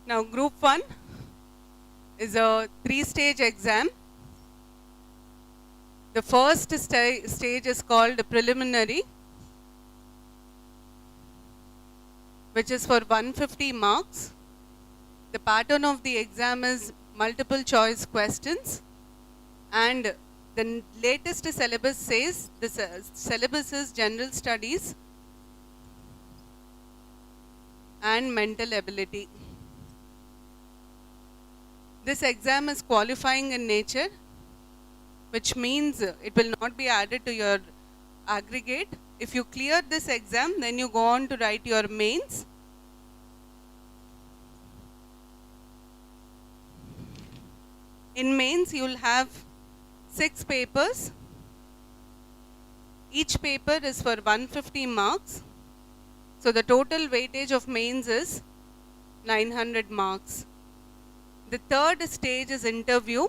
Now Group-1 is a 3-stage exam. The first stage is called preliminary, which is for 150 marks. The pattern of the exam is multiple choice questions, and the latest syllabus says the syllabus is general studies and mental ability. This exam is qualifying in nature, which means it will not be added to your aggregate. If you clear this exam, then you go on to write your mains. In mains, you will have 6 papers. Each paper is for 150 marks. So the total weightage of mains is 900 marks. The third stage is interview,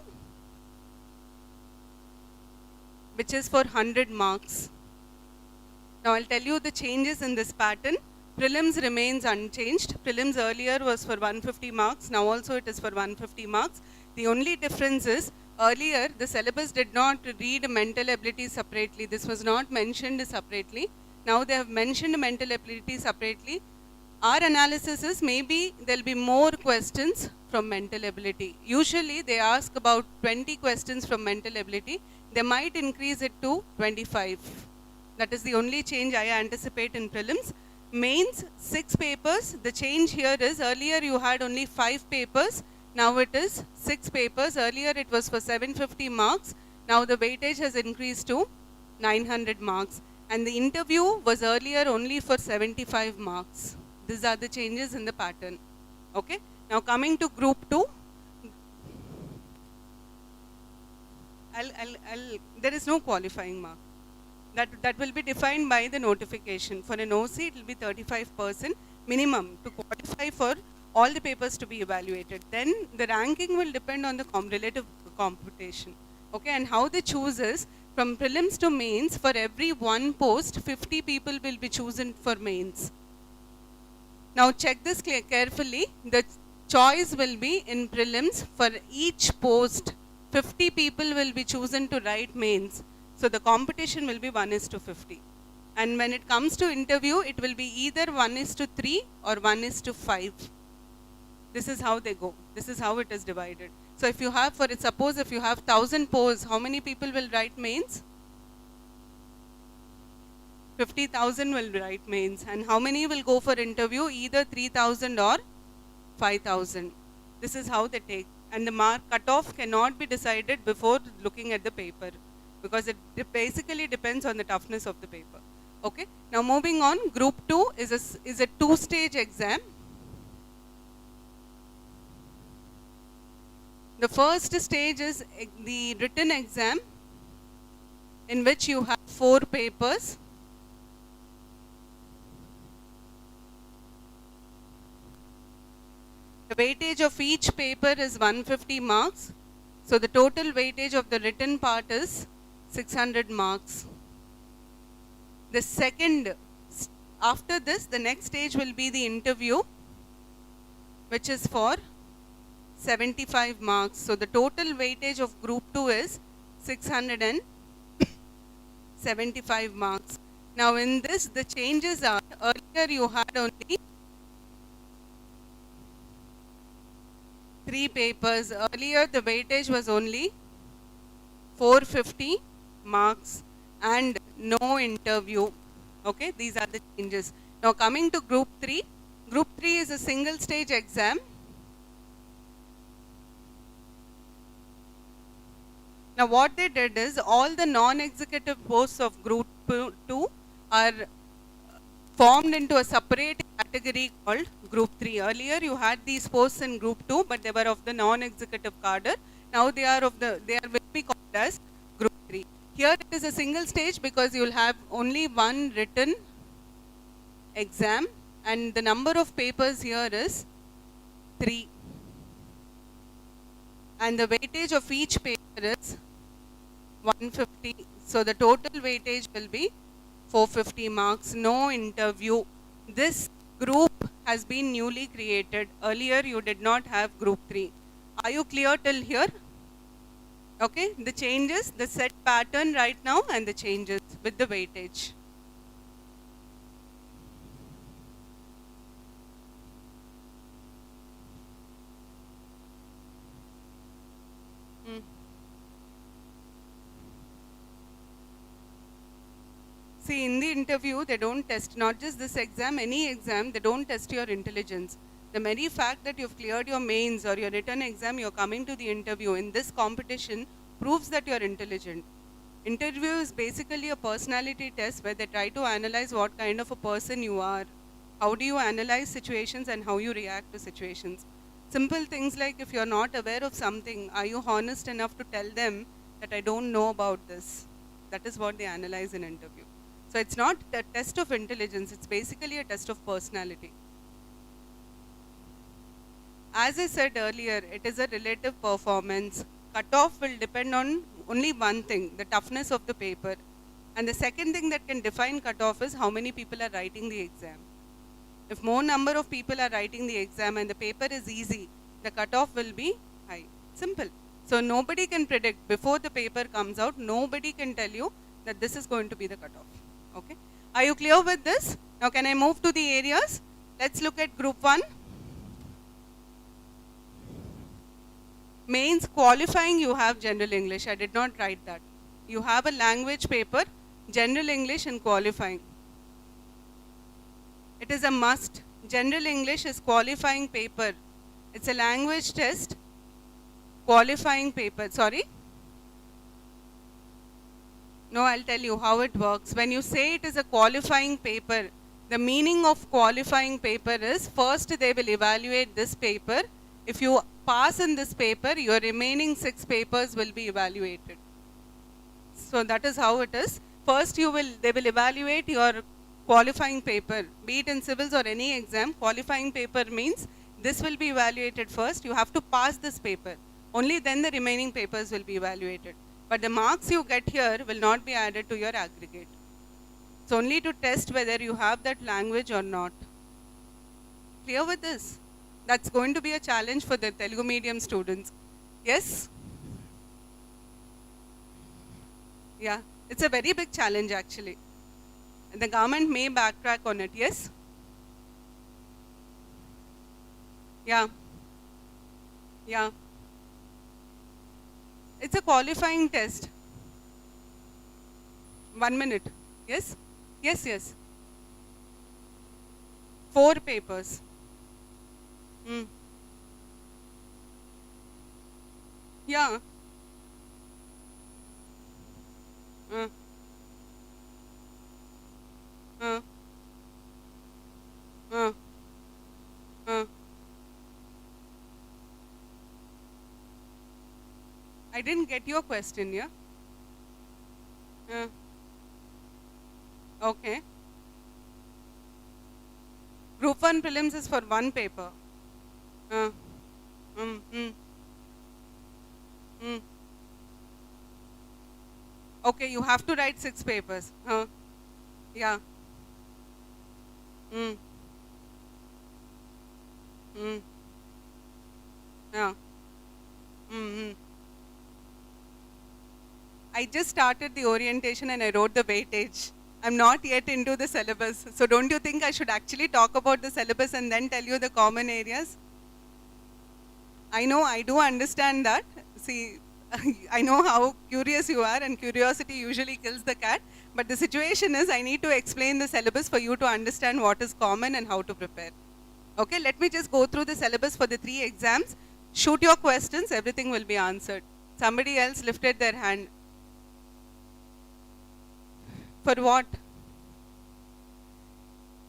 which is for 100 marks. Now I'll tell you the changes in this pattern. Prelims remains unchanged. Prelims earlier was for 150 marks. Now also it is for 150 marks. The only difference is earlier the syllabus did not read mental ability separately. This was not mentioned separately. Now they have mentioned mental ability separately. Our analysis is maybe there will be more questions from mental ability. Usually they ask about 20 questions from mental ability. They might increase it to 25. That is the only change I anticipate in prelims. Mains, 6 papers. The change here is earlier you had only 5 papers. Now it is 6 papers. Earlier it was for 750 marks. Now the weightage has increased to 900 marks. And the interview was earlier only for 75 marks. These are the changes in the pattern. Okay. Now coming to Group 2. There is no qualifying mark. That will be defined by the notification. For an OC, it will be 35% minimum to qualify for all the papers to be evaluated. Then the ranking will depend on the relative computation. Okay, and how they choose is from prelims to mains. For every one post, 50 people will be chosen for mains. Now check this carefully. The choice will be in prelims for each post. 50 people will be chosen to write mains. So the competition will be 1:50. And when it comes to interview, it will be either 1:3 or 1:5. This is how they go. This is how it is divided. So if you have, suppose if you have 1000 posts, how many people will write mains? 50,000 will write mains. And how many will go for interview? Either 3,000 or 5,000. This is how they take. And the mark cutoff cannot be decided before looking at the paper, because it basically depends on the toughness of the paper. Okay. Now moving on, Group 2 is a 2-stage exam. The first stage is the written exam, in which you have 4 papers. The weightage of each paper is 150 marks. So the total weightage of the written part is 600 marks. The second, after this, the next stage will be the interview, which is for 75 marks. So the total weightage of Group 2 is 675 marks. Now in this, the changes are, earlier you had only 3 papers. Earlier the weightage was only 450 marks and no interview. Okay, these are the changes. Now coming to Group 3. Group 3 is a single stage exam. Now what they did is, all the non-executive posts of Group 2 are formed into a separate category called Group 3. Earlier you had these posts in Group 2, but they were of the non-executive cadre. Now they will be called as Group 3. Here it is a single stage because you will have only one written exam, and the number of papers here is 3. And the weightage of each paper is 150. So the total weightage will be 450 marks, no interview. This group has been newly created. Earlier you did not have group 3. Are you clear till here? Okay, the changes, the set pattern right now and the changes with the weightage. See, in the interview, they don't test, not just this exam, any exam, they don't test your intelligence. The very fact that you've cleared your mains or your written exam, you're coming to the interview in this competition proves that you're intelligent. Interview is basically a personality test where they try to analyze what kind of a person you are. How do you analyze situations and how you react to situations. Simple things like if you're not aware of something, are you honest enough to tell them that I don't know about this? That is what they analyze in interview. So it's not a test of intelligence, it's basically a test of personality. As I said earlier, it is a relative performance. Cutoff will depend on only one thing, the toughness of the paper. And the second thing that can define cutoff is how many people are writing the exam. If more number of people are writing the exam and the paper is easy, the cutoff will be high. Simple. So nobody can predict before the paper comes out, nobody can tell you that this is going to be the cutoff. Okay. Are you clear with this? Now can I move to the areas? Let's look at group 1. Mains qualifying, you have general English. I did not write that. You have a language paper, general English and qualifying. It is a must. General English is qualifying paper. It's a language test, qualifying paper. Sorry? No, I'll tell you how it works. When you say it is a qualifying paper, the meaning of qualifying paper is first they will evaluate this paper. If you pass in this paper, your remaining 6 papers will be evaluated. So that is how it is. First they will evaluate your qualifying paper, be it in civils or any exam. Qualifying paper means this will be evaluated first. You have to pass this paper. Only then the remaining papers will be evaluated. But the marks you get here will not be added to your aggregate. It's only to test whether you have that language or not. Clear with this? That's going to be a challenge for the Telugu medium students. Yes? Yeah, it's a very big challenge actually. The government may backtrack on it. Yes? Yeah. Yeah. It's a qualifying test. 1 minute. Yes? Yes, yes. 4 papers. Yeah. Uh. Uh. Uh. Uh. I didn't get your question, yeah? Okay. Group 1 prelims is for 1 paper. Okay, you have to write 6 papers. Yeah. Yeah. I just started the orientation and I wrote the weightage. I'm not yet into the syllabus. So don't you think I should actually talk about the syllabus and then tell you the common areas? I know, I do understand that. See, I know how curious you are and curiosity usually kills the cat. But the situation is I need to explain the syllabus for you to understand what is common and how to prepare. Okay, let me just go through the syllabus for the 3 exams. Shoot your questions, everything will be answered. Somebody else lifted their hand. For what?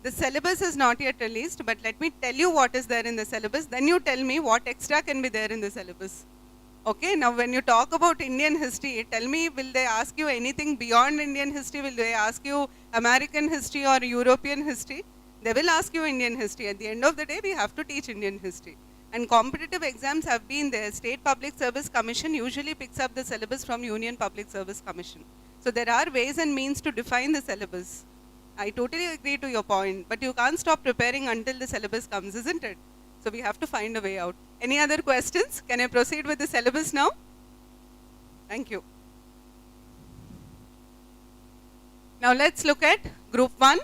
The syllabus is not yet released, but let me tell you what is there in the syllabus. Then you tell me what extra can be there in the syllabus. Okay, now when you talk about Indian history, tell me, will they ask you anything beyond Indian history? Will they ask you American history or European history? They will ask you Indian history. At the end of the day, we have to teach Indian history. And competitive exams have been there. State Public Service Commission usually picks up the syllabus from Union Public Service Commission. So there are ways and means to define the syllabus. I totally agree to your point, but you can't stop preparing until the syllabus comes, isn't it? So we have to find a way out. Any other questions? Can I proceed with the syllabus now? Thank you. Now let's look at Group 1.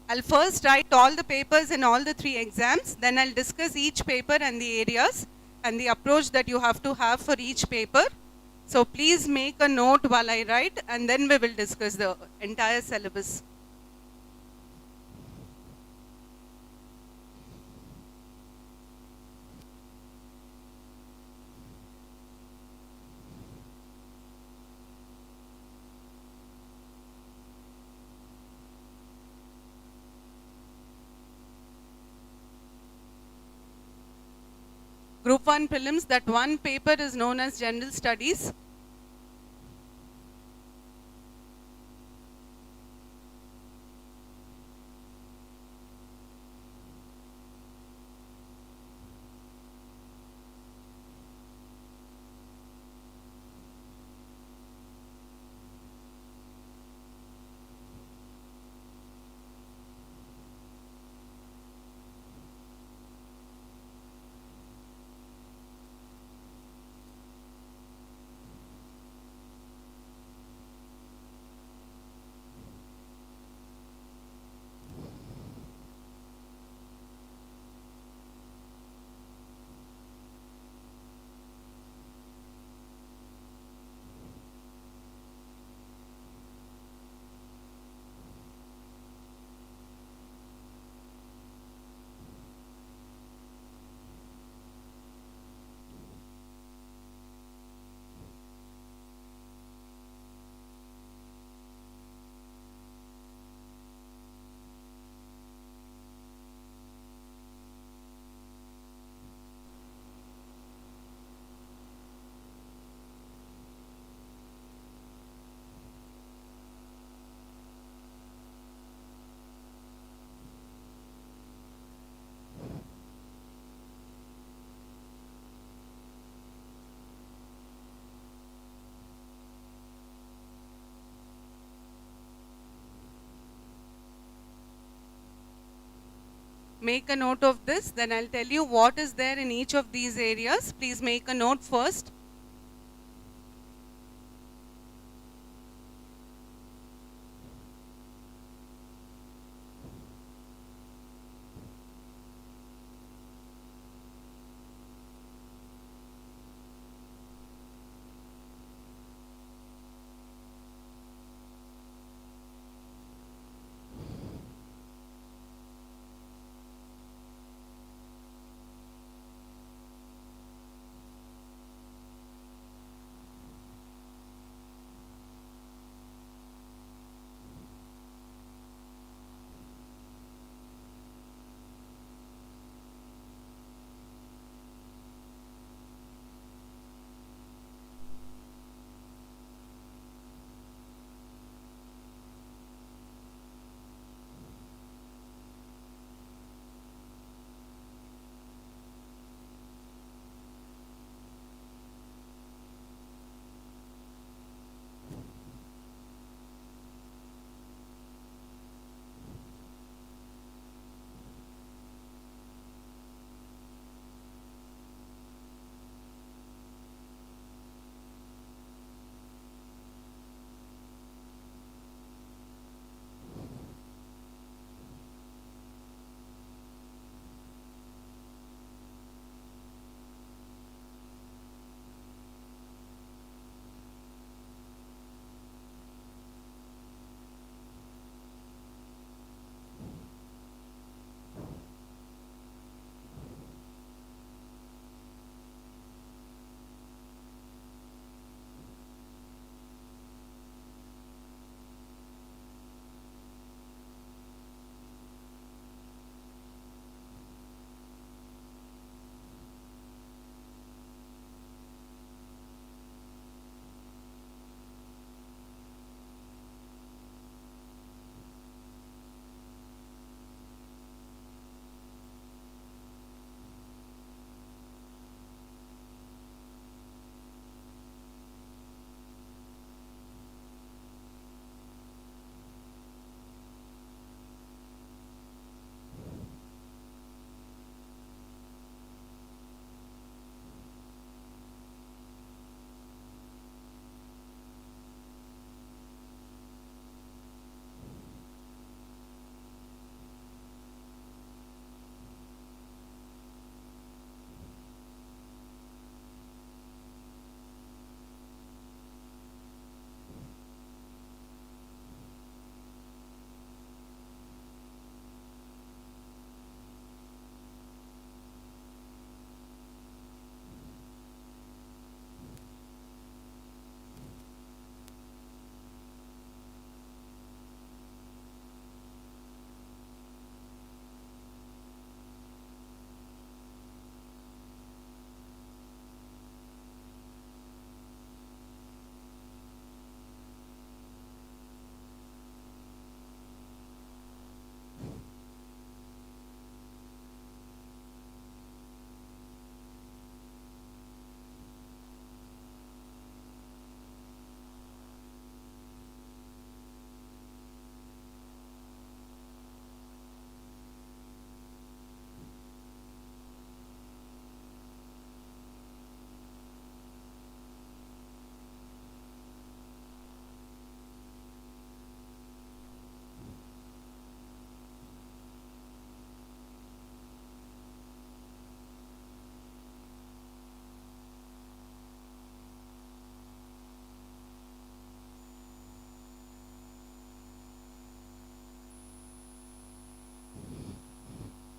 I'll first write all the papers in all the 3 exams, then I'll discuss each paper and the areas and the approach that you have to have for each paper. So please make a note while I write, and then we will discuss the entire syllabus. Group 1 prelims, that one paper is known as General Studies. Make a note of this, then I'll tell you what is there in each of these areas. Please make a note first.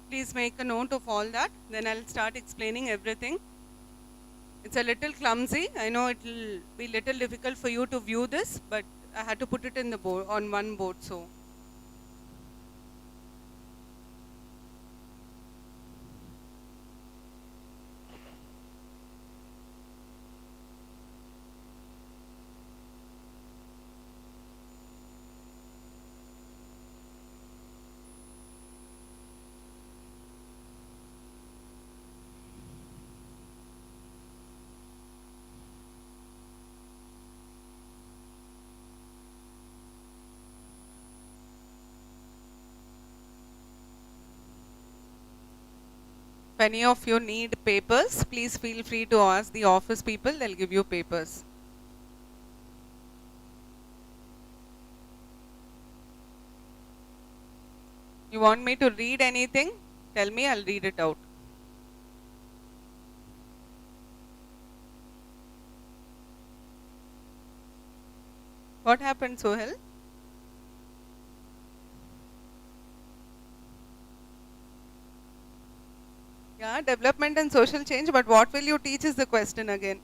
Please make a note of all that, then I'll start explaining everything. It's a little clumsy. I know it will be little difficult for you to view this, but I had to put it in the board, on one board, so. If any of you need papers, please feel free to ask the office people, they'll give you papers. You want me to read anything? Tell me, I'll read it out. What happened, Sohel? Yeah, development and social change, but what will you teach is the question again.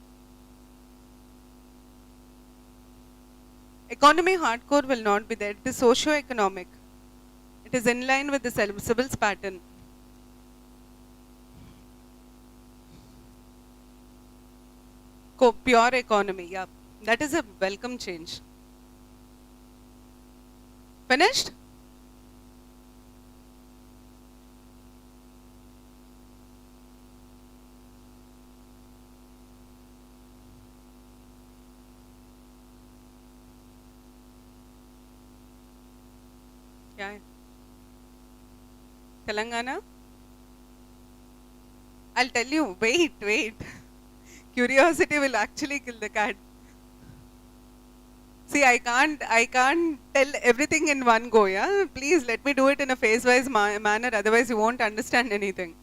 Economy hardcore will not be there. It is socio-economic. It is in line with the syllabus pattern. Pure economy, yeah. That is a welcome change. Finished? Yeah. Telangana? I'll tell you, wait. Curiosity will actually kill the cat. See, I can't tell everything in one go, yeah? Please let me do it in a phase-wise manner, otherwise you won't understand anything.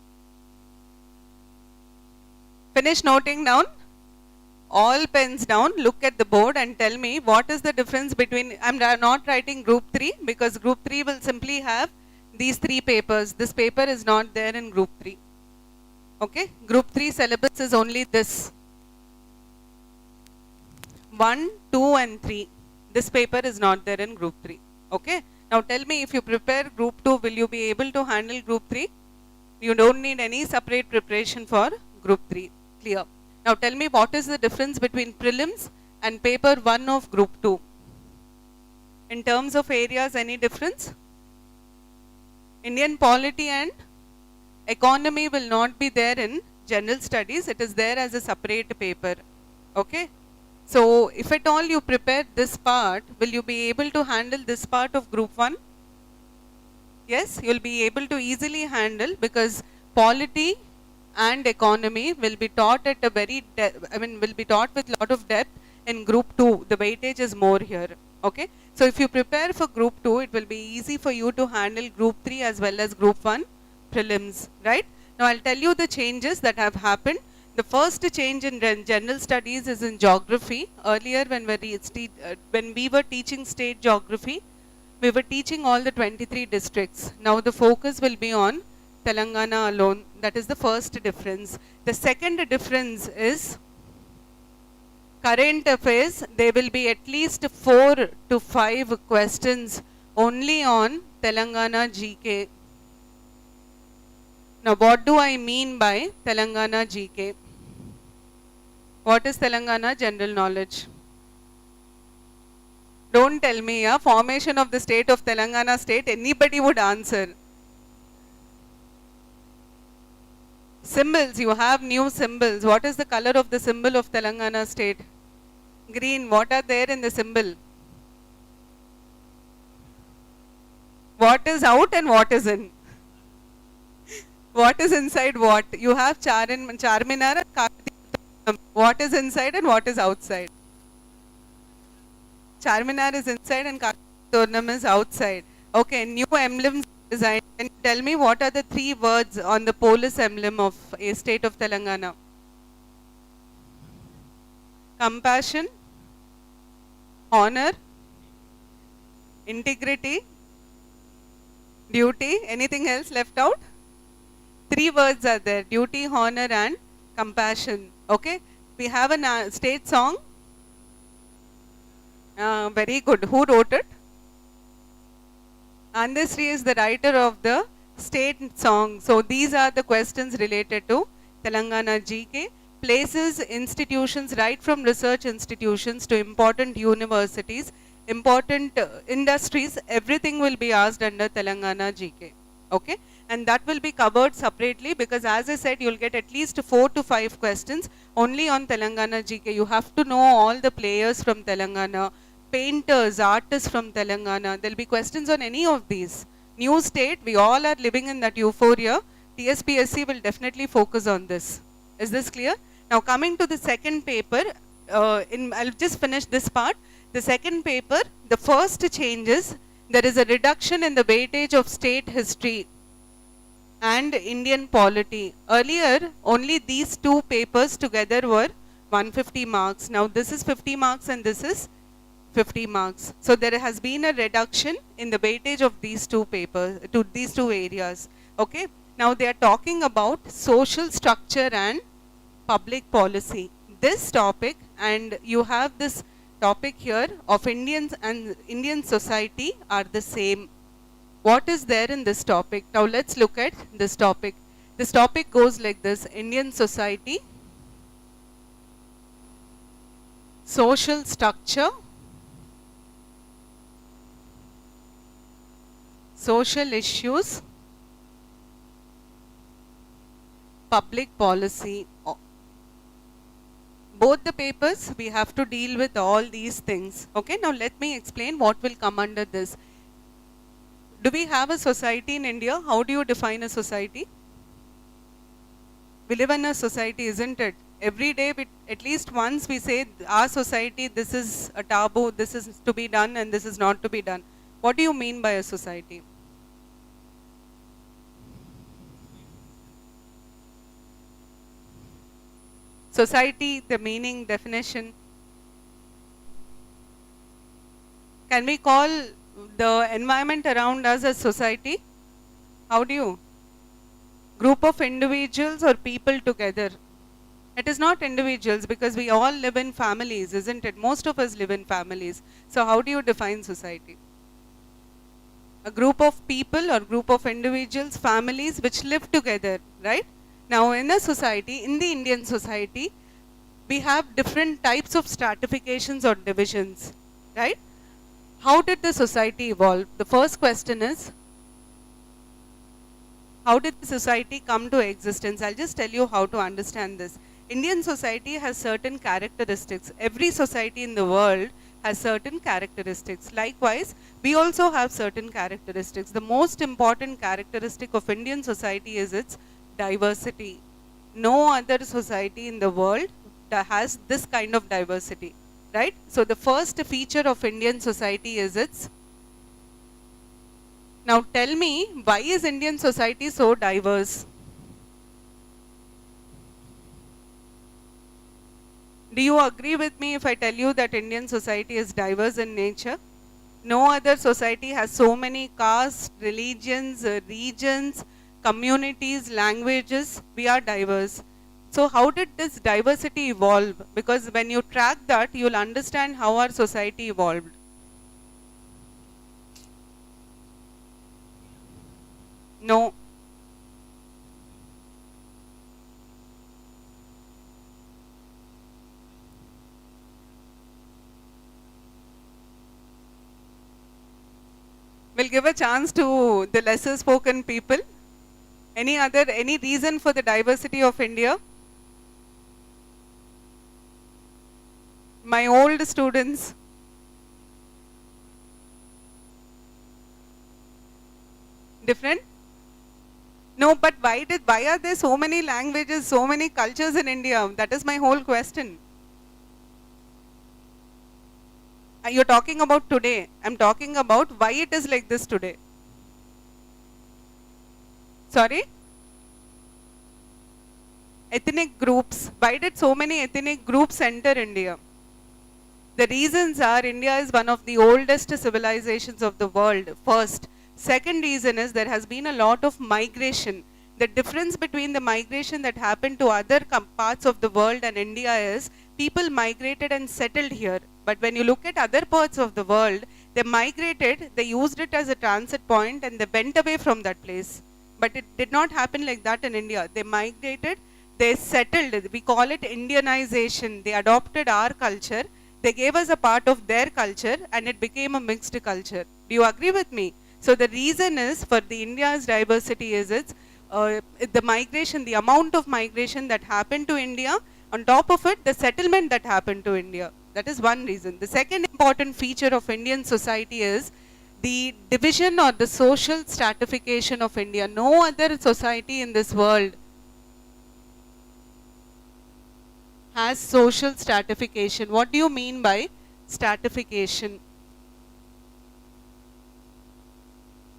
Finish noting down. All pens down, look at the board and tell me what is the difference between, I'm not writing group 3 because group 3 will simply have these 3 papers. This paper is not there in group 3. Okay, group 3 syllabus is only this. 1, 2 and 3. This paper is not there in group 3. Okay, now tell me, if you prepare group 2, will you be able to handle group 3? You don't need any separate preparation for group 3. Clear. Now tell me, what is the difference between prelims and paper 1 of group 2? In terms of areas, any difference? Indian polity and economy will not be there in general studies. It is there as a separate paper. Okay. So if at all you prepare this part, will you be able to handle this part of group 1? Yes, you will be able to easily handle, because polity and economy will be taught at a will be taught with lot of depth in group 2. The weightage is more here. Okay. So if you prepare for group 2, it will be easy for you to handle group 3 as well as group 1 prelims, right? Now I'll tell you the changes that have happened. The first change in general studies is in geography. Earlier when we were teaching state geography, we were teaching all the 23 districts. Now the focus will be on Telangana alone. That is the first difference. The second difference is current affairs. There will be at least 4 to 5 questions only on Telangana GK. Now what do I mean by Telangana GK? What is Telangana general knowledge? Don't tell me, formation of the state of Telangana state, anybody would answer. Symbols, you have new symbols. What is the color of the symbol of Telangana state? Green. What are there in the symbol? What is out and what is in? What is inside what? You have Charminar and Kakatiya. What is inside and what is outside? Charminar is inside and Kakatiya is outside. Okay, new emblems designed. Can you tell me what are the 3 words on the police emblem of a state of Telangana? Compassion, honor, integrity, duty. Anything else left out? Three words are there: duty, honor, and compassion. Okay, we have a state song. Very good. Who wrote it? Andesri is the writer of the state song. So these are the questions related to Telangana GK. Places, institutions, right from research institutions to important universities, important industries, everything will be asked under Telangana GK. Okay, and that will be covered separately, because as I said, you'll get at least 4 to 5 questions only on Telangana GK. You have to know all the players from Telangana, painters, artists from Telangana. There'll be questions on any of these. New state, we all are living in that euphoria. TSPSC will definitely focus on this. Is this clear? Now coming to the second paper, I'll just finish this part. The second paper, the first change is there is a reduction in the weightage of state history and Indian polity. Earlier, only these two papers together were 150 marks. Now this is 50 marks and this is 50 marks. So there has been a reduction in the weightage of these two papers, to these two areas. Okay. Now they are talking about social structure and public policy. This topic, and you have this topic here of Indians and Indian society are the same. What is there in this topic? Now let's look at this topic. This topic goes like this: Indian society, social structure, social issues, public policy. Both the papers, we have to deal with all these things. Okay, now let me explain what will come under this. Do we have a society in India? How do you define a society? We live in a society, isn't it? Every day, at least once we say, our society, this is a taboo, this is to be done and this is not to be done. What do you mean by a society? Society, the meaning, definition. Can we call the environment around us as society? How do you? Group of individuals or people together? It is not individuals, because we all live in families, isn't it? Most of us live in families. So how do you define society? A group of people or group of individuals, families which live together, right? Now in a society, in the Indian society, we have different types of stratifications or divisions, right? How did the society evolve? The first question is, how did the society come to existence? I'll just tell you how to understand this. Indian society has certain characteristics. Every society in the world has certain characteristics. Likewise, we also have certain characteristics. The most important characteristic of Indian society is its diversity. No other society in the world that has this kind of diversity, right? So the first feature of Indian society is its. Now tell me, why is Indian society so diverse? Do you agree with me if I tell you that Indian society is diverse in nature? No other society has so many castes, religions, regions, communities, languages. We are diverse. So how did this diversity evolve? Because when you track that, you'll understand how our society evolved. No. We'll give a chance to the lesser spoken people. Any reason for the diversity of India? My old students. Different? No, but why are there so many languages, so many cultures in India? That is my whole question. You're talking about today. I'm talking about why it is like this today. Sorry? Ethnic groups. Why did so many ethnic groups enter India? The reasons are, India is one of the oldest civilizations of the world, first. Second reason is there has been a lot of migration. The difference between the migration that happened to other parts of the world and India is people migrated and settled here. But when you look at other parts of the world, they migrated, they used it as a transit point and they went away from that place. But it did not happen like that in India. They migrated, they settled, we call it Indianization. They adopted our culture, they gave us a part of their culture and it became a mixed culture. Do you agree with me? So the reason is for the India's diversity is the migration, the amount of migration that happened to India, on top of it, the settlement that happened to India. That is one reason. The second important feature of Indian society is the division or the social stratification of India. No other society in this world has social stratification. What do you mean by stratification?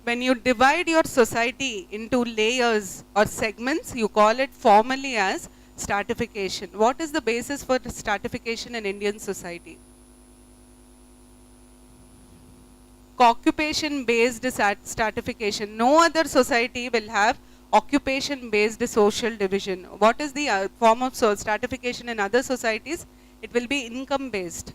When you divide your society into layers or segments, you call it formally as stratification. What is the basis for stratification in Indian society? Occupation based stratification. No other society will have occupation based social division. What is the form of stratification in other societies? It will be income based,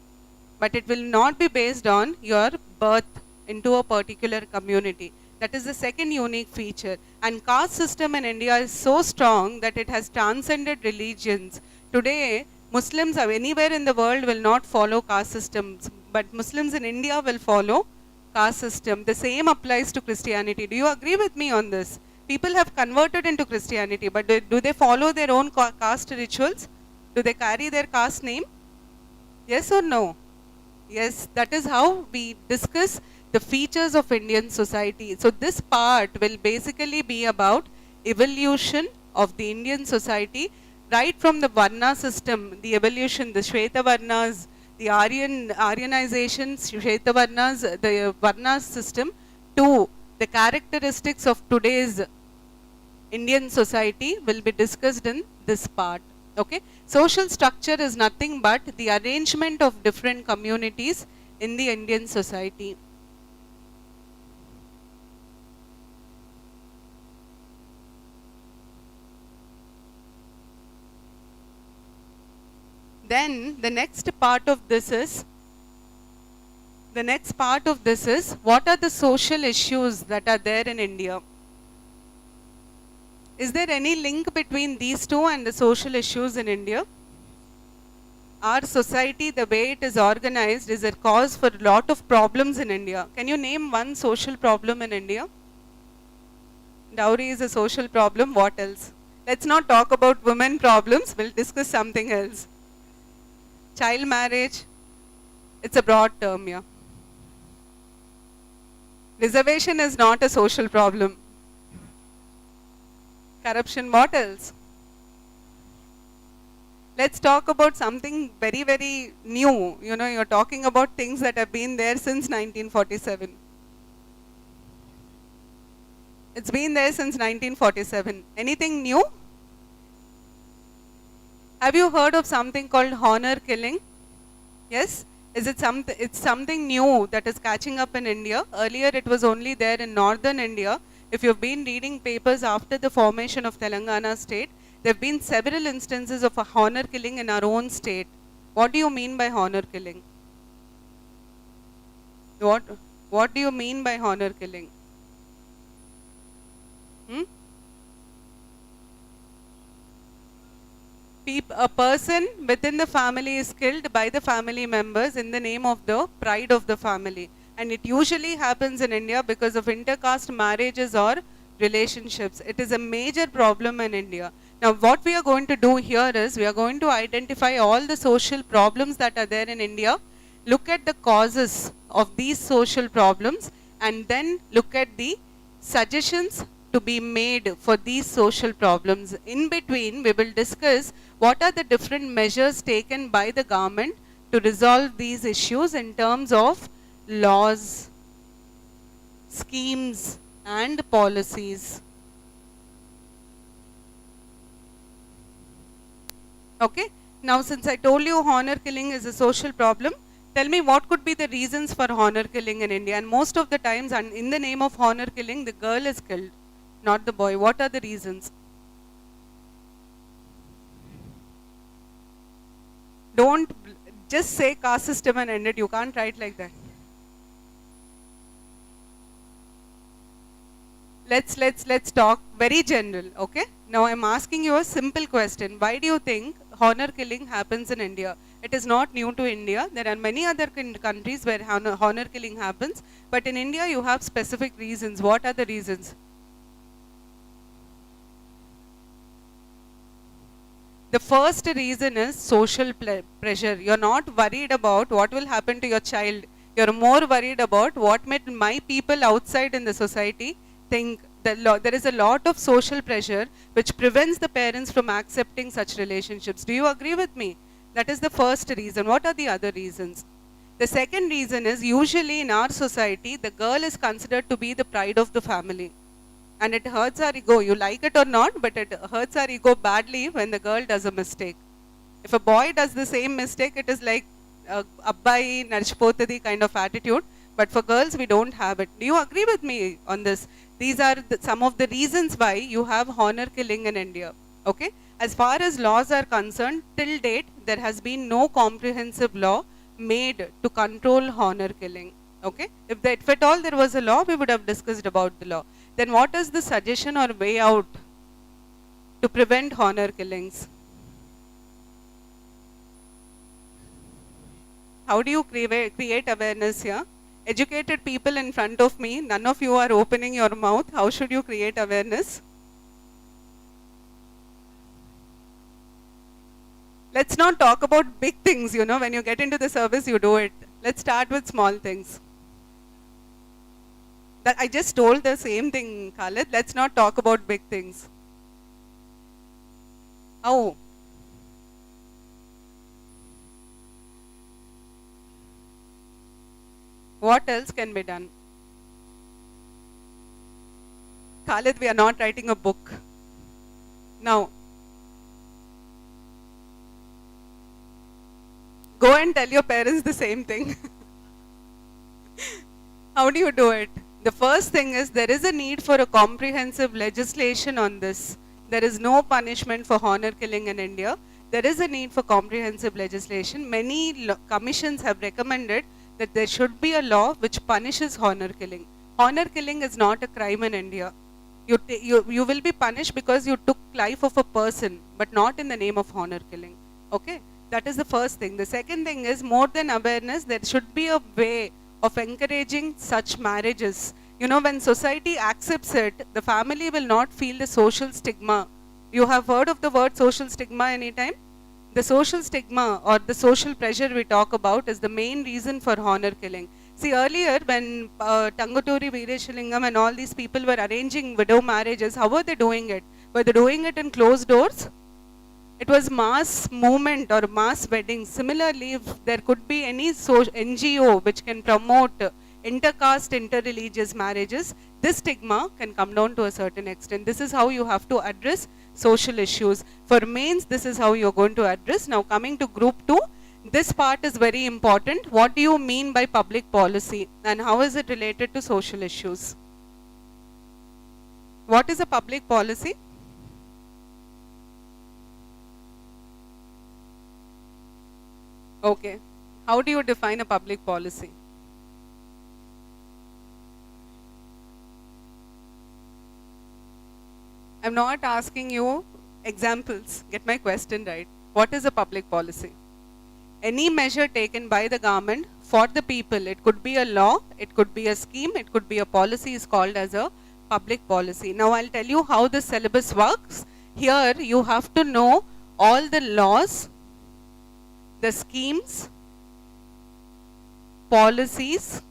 but it will not be based on your birth into a particular community. That is the second unique feature. And caste system in India is so strong that it has transcended religions. Today, Muslims anywhere in the world will not follow caste systems, but Muslims in India will follow caste system. The same applies to Christianity. Do you agree with me on this? People have converted into Christianity, but do they follow their own caste rituals? Do they carry their caste name? Yes or no? Yes, that is how we discuss the features of Indian society. So this part will basically be about evolution of the Indian society, right from the Varna system, the evolution, the Shweta Varnas, the Aryanization, Shweta Varnas, the Varna system, to the characteristics of today's Indian society will be discussed in this part. Okay, social structure is nothing but the arrangement of different communities in the Indian society. Then the next part of this is, what are the social issues that are there in India? Is there any link between these two and the social issues in India? Our society, the way it is organized, is a cause for a lot of problems in India. Can you name one social problem in India? Dowry is a social problem. What else? Let's not talk about women problems. We'll discuss something else. Child marriage, it's a broad term, yeah. Reservation is not a social problem. Corruption, what else? Let's talk about something very, very new. You know, you're talking about things that have been there since 1947. It's been there since 1947. Anything new? Have you heard of something called honor killing? Yes? Is it it's something new that is catching up in India. Earlier it was only there in northern India. If you've been reading papers after the formation of Telangana state, there have been several instances of a honor killing in our own state. What do you mean by honor killing? What do you mean by honor killing? A person within the family is killed by the family members in the name of the pride of the family. And it usually happens in India because of intercaste marriages or relationships. It is a major problem in India. Now what we are going to do here is, we are going to identify all the social problems that are there in India, look at the causes of these social problems, and then look at the suggestions to be made for these social problems. In between, we will discuss what are the different measures taken by the government to resolve these issues in terms of laws, schemes, and policies. Okay, now since I told you honor killing is a social problem, tell me what could be the reasons for honor killing in India. And most of the times, in the name of honor killing, the girl is killed, not the boy. What are the reasons? Don't just say caste system and end it. You can't write like that. Let's talk very general, okay? Now I'm asking you a simple question. Why do you think honor killing happens in India? It is not new to India. There are many other countries where honor killing happens, but in India you have specific reasons. What are the reasons? The first reason is social pressure. You're not worried about what will happen to your child. You're more worried about what might my people outside in the society think. There is a lot of social pressure which prevents the parents from accepting such relationships. Do you agree with me? That is the first reason. What are the other reasons? The second reason is, usually in our society, the girl is considered to be the pride of the family. And it hurts our ego. You like it or not, but it hurts our ego badly when the girl does a mistake. If a boy does the same mistake, it is like Abbai Narchpotadi kind of attitude. But for girls, we don't have it. Do you agree with me on this? These are some of the reasons why you have honor killing in India. Okay? As far as laws are concerned, till date, there has been no comprehensive law made to control honor killing. Okay? If at all there was a law, we would have discussed about the law. Then what is the suggestion or way out to prevent honor killings? How do you create awareness here? Educated people in front of me, none of you are opening your mouth. How should you create awareness? Let's not talk about big things, you know, when you get into the service, you do it. Let's start with small things. That I just told the same thing, Khalid. Let's not talk about big things. How? What else can be done? Khalid, we are not writing a book. Now, go and tell your parents the same thing. How do you do it? The first thing is, there is a need for a comprehensive legislation on this. There is no punishment for honor killing in India. There is a need for comprehensive legislation. Many commissions have recommended that there should be a law which punishes honor killing. Honor killing is not a crime in India. You will be punished because you took life of a person, but not in the name of honor killing. Okay? That is the first thing. The second thing is, more than awareness, there should be a way of encouraging such marriages. You know, when society accepts it, the family will not feel the social stigma. You have heard of the word social stigma anytime? The social stigma or the social pressure we talk about is the main reason for honor killing. See, earlier when Tanguturi Veerashalingam and all these people were arranging widow marriages, how were they doing it? Were they doing it in closed doors? It was mass movement or mass weddings. Similarly, if there could be any NGO which can promote intercaste, interreligious marriages, this stigma can come down to a certain extent. This is how you have to address social issues. For mains, this is how you're going to address. Now coming to group 2, this part is very important. What do you mean by public policy and how is it related to social issues? What is a public policy? Okay. How do you define a public policy? I'm not asking you examples. Get my question right. What is a public policy? Any measure taken by the government for the people. It could be a law, it could be a scheme, it could be a policy, is called as a public policy. Now I'll tell you how the syllabus works. Here you have to know all the laws, the schemes, policies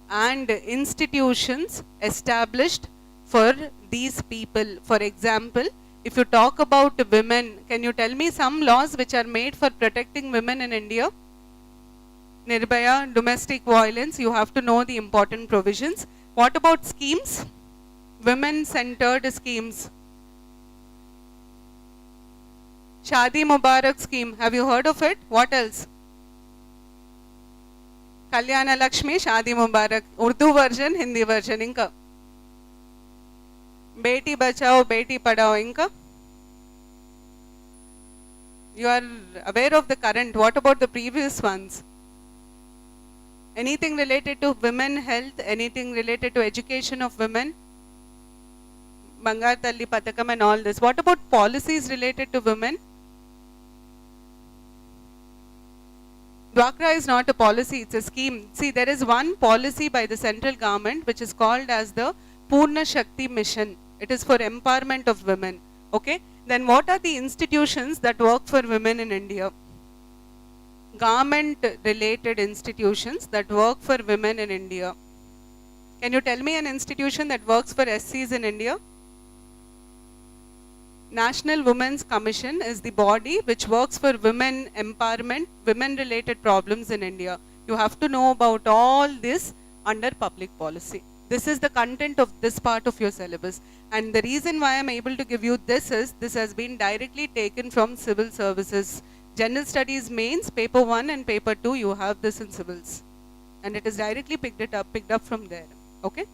and institutions established for these people. For example, if you talk about women, can you tell me some laws which are made for protecting women in India? Nirbhaya, domestic violence, you have to know the important provisions. What about schemes? Women-centered schemes. Shadi Mubarak scheme, have you heard of it? What else? Kalyana Lakshmi, Shadi Mubarak, Urdu version, Hindi version, inka. Beti Bachao, Beti Padao, Inka? You are aware of the current. What about the previous ones? Anything related to women health, anything related to education of women? Bangar Talli Pathakam and all this. What about policies related to women? Dwakra is not a policy, it's a scheme. See, there is one policy by the central government which is called as the Purna Shakti Mission. It is for empowerment of women. Okay? Then what are the institutions that work for women in India? Government related institutions that work for women in India. Can you tell me an institution that works for SCs in India? National Women's Commission is the body which works for women empowerment, women related problems in India. You have to know about all this under public policy. This is the content of this part of your syllabus. And the reason why I am able to give you this is, this has been directly taken from civil services. General Studies Mains, paper 1 and paper 2, you have this in civils. And it is directly picked up from there. Okay?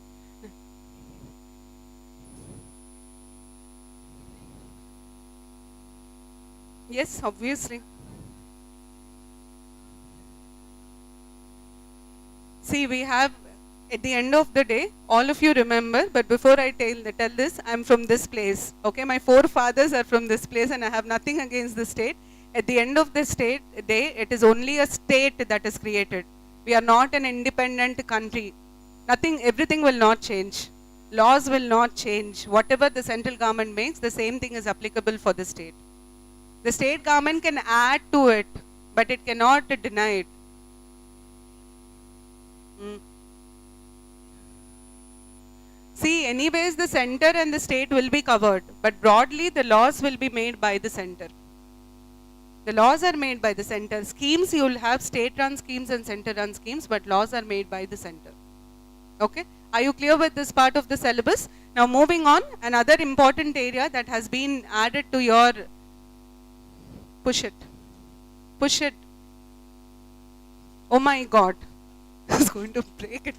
Yes, obviously. See, we have, at the end of the day, all of you remember, but before I tell this, I'm from this place. Okay, my forefathers are from this place and I have nothing against the state. At the end of the day, it is only a state that is created. We are not an independent country. Nothing, everything will not change. Laws will not change. Whatever the central government makes, the same thing is applicable for the state. The state government can add to it, but it cannot deny it. See, anyways, the center and the state will be covered, but broadly the laws will be made by the center. The laws are made by the center. Schemes, you will have state-run schemes and center-run schemes, but laws are made by the center. Okay? Are you clear with this part of the syllabus? Now moving on, another important area that has been added to your... Push it. Push it. Oh my God. I was going to break it.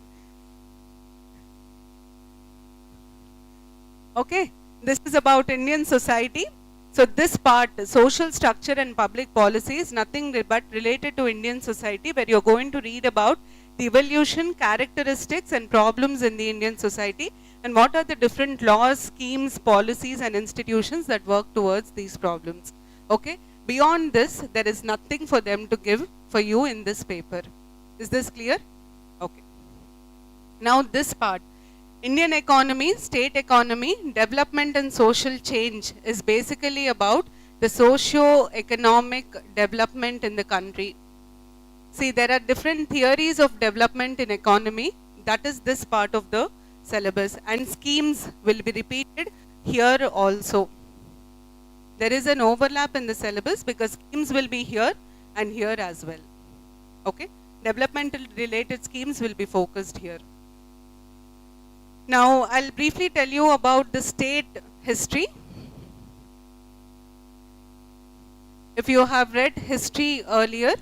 Okay. This is about Indian society. So this part, social structure and public policy, is nothing but related to Indian society, where you're going to read about the evolution, characteristics and problems in the Indian society, and what are the different laws, schemes, policies and institutions that work towards these problems. Okay. Beyond this, there is nothing for them to give for you in this paper. Is this clear? Okay. Now this part, Indian economy, state economy, development and social change is basically about the socio-economic development in the country. See, there are different theories of development in economy. That is this part of the syllabus, and schemes will be repeated here also. There is an overlap in the syllabus because schemes will be here and here as well. Okay? Developmental related schemes will be focused here. Now, I'll briefly tell you about the state history. If you have read history earlier,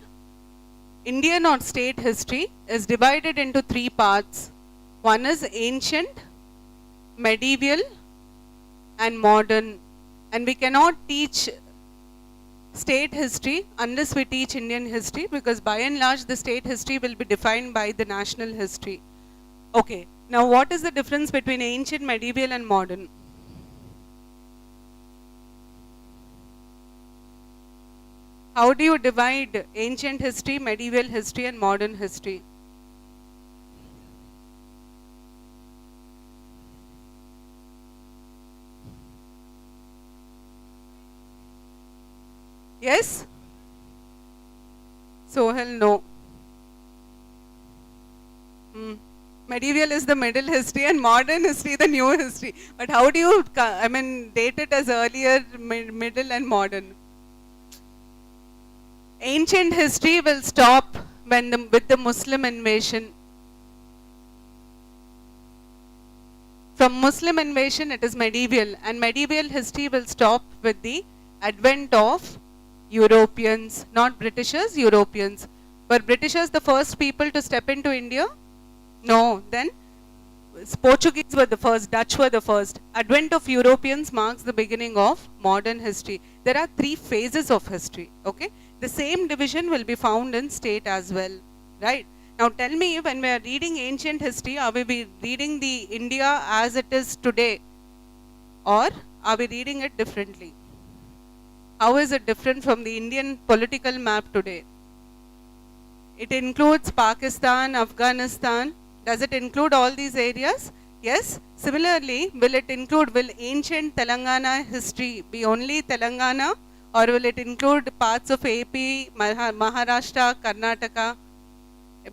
Indian or state history is divided into 3 parts. One is ancient, medieval and modern. And we cannot teach state history unless we teach Indian history, because by and large the state history will be defined by the national history. Okay, now what is the difference between ancient, medieval and modern? How do you divide ancient history, medieval history and modern history? Yes? Sohel, no. Medieval is the middle history and modern history the new history. But how do you, date it as earlier, middle and modern? Ancient history will stop with the Muslim invasion. From Muslim invasion it is medieval, and medieval history will stop with the advent of Europeans, not Britishers, Europeans. Were Britishers the first people to step into India? No. Then Portuguese were the first, Dutch were the first. Advent of Europeans marks the beginning of modern history. There are 3 phases of history, okay? The same division will be found in state as well, right? Now tell me, when we are reading ancient history, are we reading the India as it is today, or are we reading it differently? How is it different from the Indian political map today? It includes Pakistan, Afghanistan. Does it include all these areas? Yes. Similarly, will ancient Telangana history be only Telangana, or will it include parts of AP, Maharashtra, Karnataka?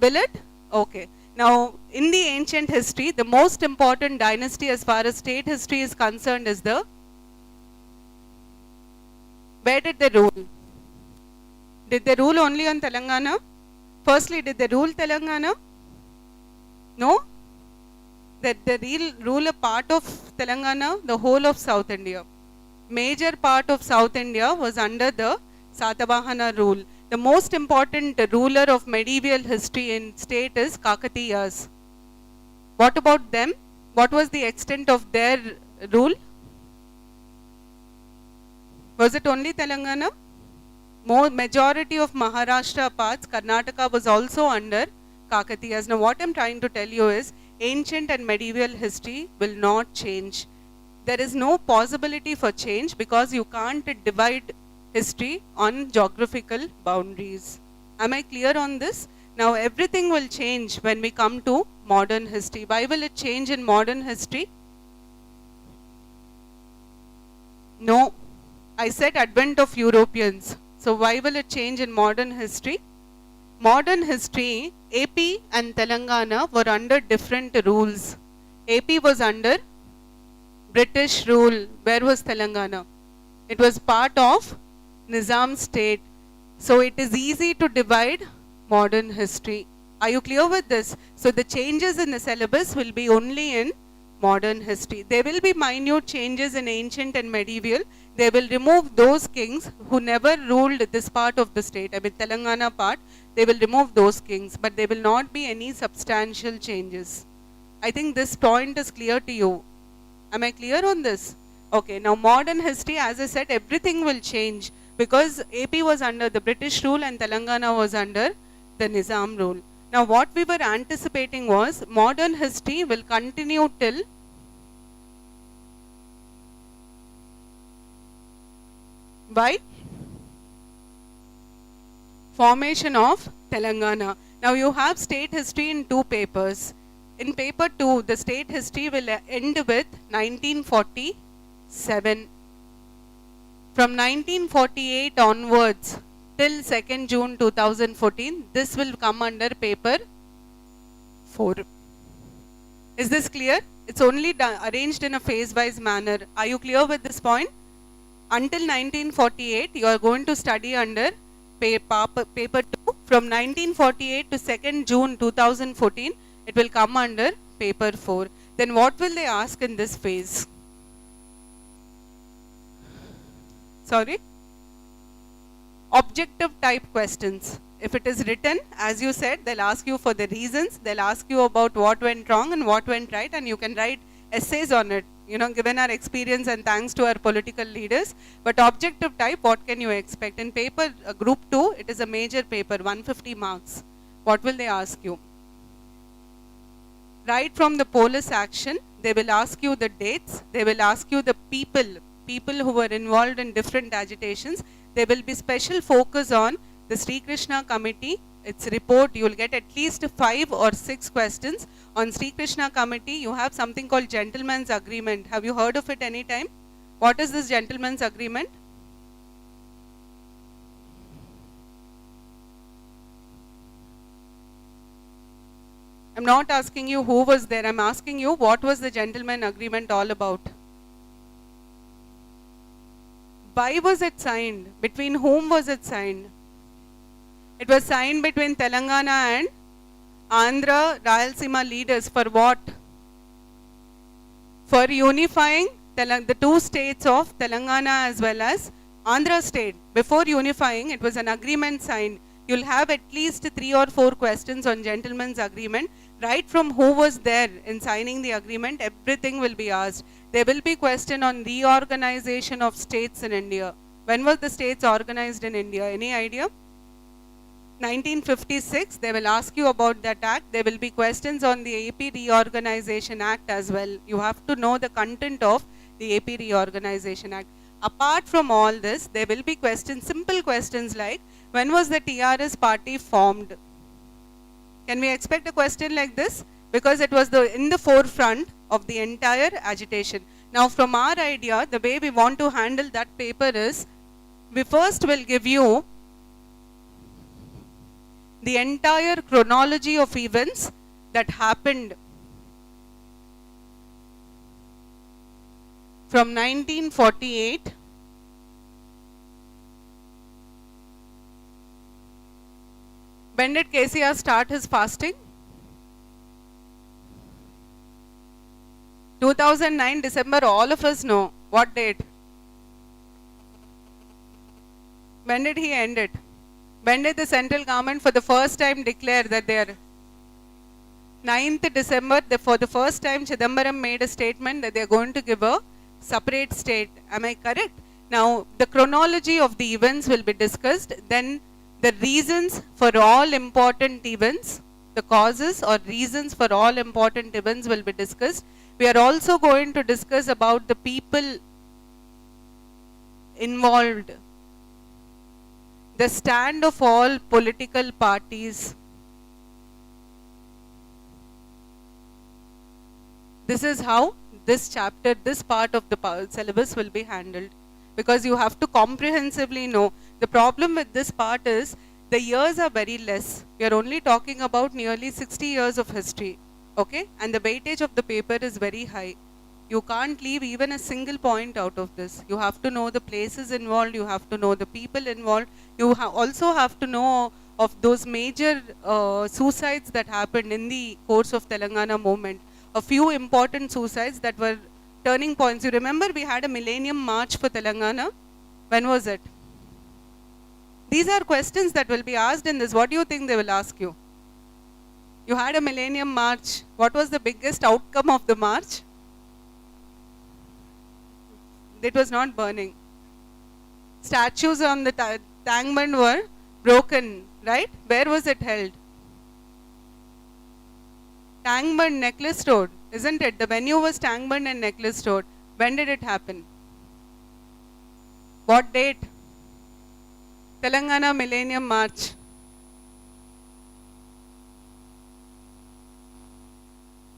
Will it? Okay. Now, in the ancient history, the most important dynasty as far as state history is concerned is where did they rule? Did they rule only on Telangana? Firstly, did they rule Telangana? No? Did they rule a part of Telangana? The whole of South India. Major part of South India was under the Satavahana rule. The most important ruler of medieval history in state is Kakatiyas. What about them? What was the extent of their rule? Was it only Telangana? Majority of Maharashtra parts, Karnataka was also under Kakatiyas. Now what I am trying to tell you is, ancient and medieval history will not change. There is no possibility for change because you can't divide history on geographical boundaries. Am I clear on this? Now everything will change when we come to modern history. Why will it change in modern history? No, I said advent of Europeans. So why will it change in modern history? Modern history, AP and Telangana were under different rules. AP was under British rule. Where was Telangana? It was part of Nizam state. So it is easy to divide modern history. Are you clear with this? So the changes in the syllabus will be only in modern history. There will be minute changes in ancient and medieval. They will remove those kings who never ruled this part of the state. I mean Telangana part, they will remove those kings, but there will not be any substantial changes. I think this point is clear to you. Am I clear on this? Okay, now modern history, as I said, everything will change because AP was under the British rule and Telangana was under the Nizam rule. Now what we were anticipating was modern history will continue till by formation of Telangana. Now you have state history in 2 papers. In paper 2, the state history will end with 1947. From 1948 onwards till 2nd June 2014, this will come under paper 4. Is this clear? It's only arranged in a phase-wise manner. Are you clear with this point? Until 1948, you are going to study under paper 2. From 1948 to 2nd June 2014, it will come under paper 4. Then what will they ask in this phase? Sorry? Objective type questions. If it is written, as you said, they'll ask you for the reasons, they'll ask you about what went wrong and what went right, and you can write essays on it, given our experience and thanks to our political leaders. But objective type, what can you expect? In paper group 2, it is a major paper, 150 marks. What will they ask you? Right from the police action, they will ask you the dates, they will ask you the people who were involved in different agitations. There will be special focus on the Sri Krishna committee, its report. You will get at least 5 or 6 questions on Sri Krishna committee. You have something called gentleman's agreement. Have you heard of it any time? What is this gentleman's agreement? I'm not asking you who was there. I'm asking you what was the gentleman agreement all about? Why was it signed? Between whom was it signed? It was signed between Telangana and Andhra Rayalaseema leaders for what? For unifying the 2 states of Telangana as well as Andhra state. Before unifying, it was an agreement signed. You'll have at least 3 or 4 questions on gentleman's agreement. Right from who was there in signing the agreement, everything will be asked. There will be question on reorganization of states in India. When was the states organized in India? Any idea? 1956, they will ask you about that act. There will be questions on the AP Reorganization Act as well. You have to know the content of the AP Reorganization Act. Apart from all this, there will be questions, simple questions like, when was the TRS party formed? Can we expect a question like this? Because it was in the forefront of the entire agitation. Now from our idea, the way we want to handle that paper is, we first will give you the entire chronology of events that happened from 1948 when did KCR start his fasting? 2009 December, all of us know. What date? When did he end it? When did the central government for the first time declare that they are 9th December, for the first time Chidambaram made a statement that they are going to give a separate state. Am I correct? Now the chronology of the events will be discussed, then the reasons for all important events, the causes or reasons for all important events will be discussed. We are also going to discuss about the people involved, the stand of all political parties. This is how this chapter, this part of the syllabus will be handled, because you have to comprehensively know. The problem with this part is the years are very less. We are only talking about nearly 60 years of history, okay? And the weightage of the paper is very high. You can't leave even a single point out of this. You have to know the places involved, you have to know the people involved, you also have to know of those major suicides that happened in the course of Telangana movement. A few important suicides that were turning points. You remember we had a millennium march for Telangana? When was it? These are questions that will be asked in this. What do you think they will ask you? You had a millennium march. What was the biggest outcome of the march? It was not burning. Statues on the Tangmand were broken, right? Where was it held? Tangmand, Necklace Road, isn't it? The venue was Tangmand and Necklace Road. When did it happen? What date? Telangana Millennium March.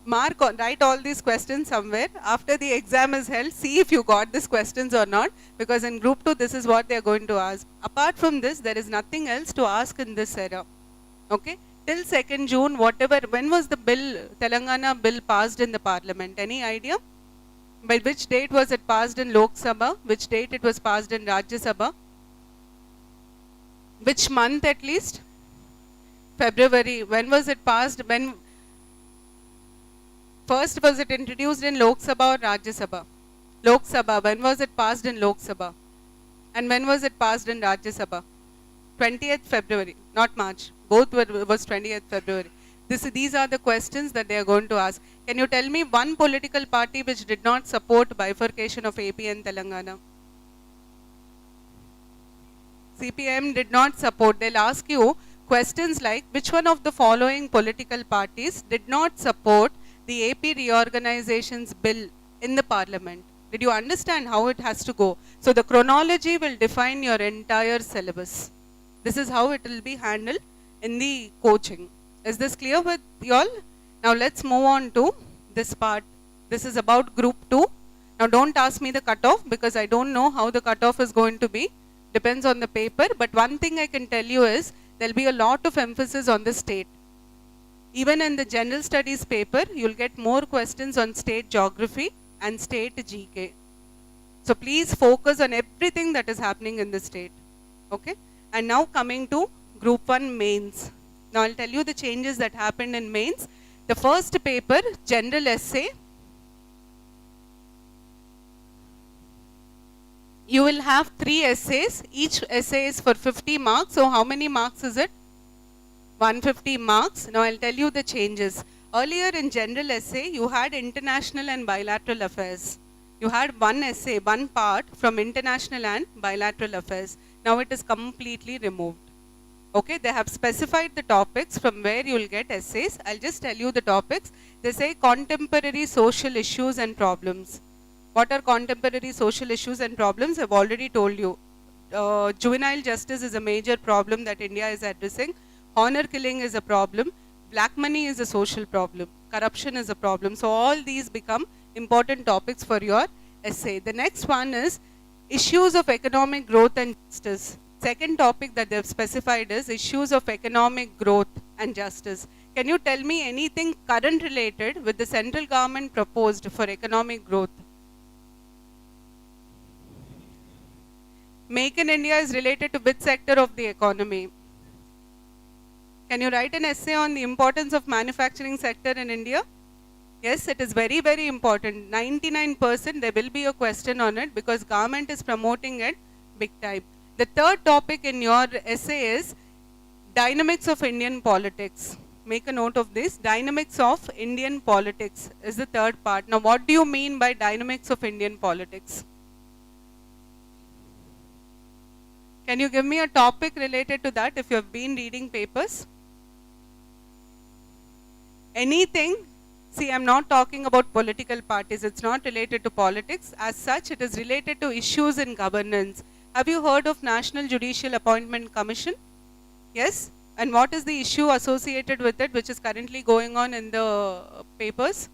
Mark, write all these questions somewhere. After the exam is held, see if you got these questions or not, because in Group 2, this is what they are going to ask. Apart from this, there is nothing else to ask in this era. Okay? Till 2nd June, whatever, when was the bill, Telangana bill passed in the parliament? Any idea? By which date was it passed in Lok Sabha? Which date it was passed in Rajya Sabha? Which month at least? February. When was it passed? When first was it introduced in Lok Sabha or Rajya Sabha? Lok Sabha. When was it passed in Lok Sabha? And when was it passed in Rajya Sabha? 20th February, not March. Both was 20th February. These are the questions that they are going to ask. Can you tell me one political party which did not support bifurcation of AP and Telangana? CPM did not support. They'll ask you questions like, which one of the following political parties did not support the AP reorganizations bill in the parliament? Did you understand how it has to go? So the chronology will define your entire syllabus. This is how it will be handled in the coaching. Is this clear with you all? Now let's move on to this part. This is about Group 2. Now don't ask me the cutoff, because I don't know how the cutoff is going to be. Depends on the paper. But one thing I can tell you is, there will be a lot of emphasis on the state. Even in the general studies paper, you will get more questions on state geography and state GK. So please focus on everything that is happening in the state. Okay? And now coming to Group 1 mains. Now I'll tell you the changes that happened in mains. The first paper, general essay. You will have 3 essays. Each essay is for 50 marks. So how many marks is it? 150 marks. Now I'll tell you the changes. Earlier in general essay, you had international and bilateral affairs. You had one essay, one part from international and bilateral affairs. Now it is completely removed. Okay, they have specified the topics from where you will get essays. I'll just tell you the topics. They say contemporary social issues and problems. What are contemporary social issues and problems? I've already told you. Juvenile justice is a major problem that India is addressing. Honor killing is a problem. Black money is a social problem. Corruption is a problem. So all these become important topics for your essay. The next one is issues of economic growth and justice. Second topic that they've specified is issues of economic growth and justice. Can you tell me anything current related with the central government proposed for economic growth? Make in India is related to which sector of the economy? Can you write an essay on the importance of manufacturing sector in India? Yes, it is very, very important. 99% there will be a question on it because government is promoting it big time. The third topic in your essay is dynamics of Indian politics. Make a note of this. Dynamics of Indian politics is the third part. Now, what do you mean by dynamics of Indian politics? Can you give me a topic related to that if you have been reading papers? Anything? See, I'm not talking about political parties. It's not related to politics. As such, it is related to issues in governance. Have you heard of National Judicial Appointment Commission? Yes? And what is the issue associated with it which is currently going on in the papers?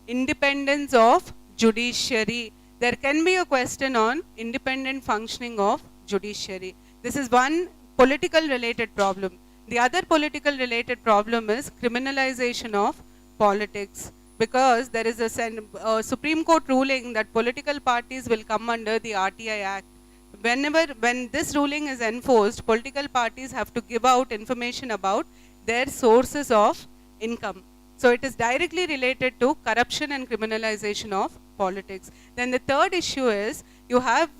Independence of judiciary. There can be a question on independent functioning of judiciary. This is one political related problem. The other political related problem is criminalization of politics, because there is a Supreme Court ruling that political parties will come under the RTI Act. When this ruling is enforced, political parties have to give out information about their sources of income. So it is directly related to corruption and criminalization of politics. Then the third issue is you have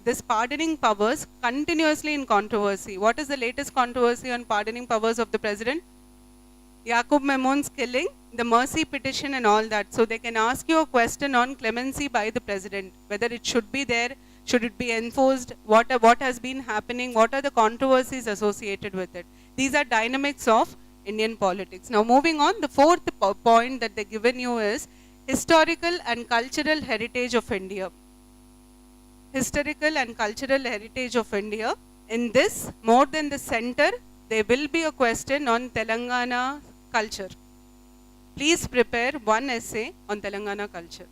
this pardoning powers continuously in controversy. What is the latest controversy on pardoning powers of the president? Yaqub Mamoon's killing, the mercy petition and all that. So they can ask you a question on clemency by the president, whether it should be there, should it be enforced, what has been happening, what are the controversies associated with it. These are dynamics of Indian politics. Now moving on, the fourth point that they've given you is historical and cultural heritage of India. Historical and cultural heritage of India. In this, more than the center, there will be a question on Telangana culture. Please prepare one essay on Telangana culture.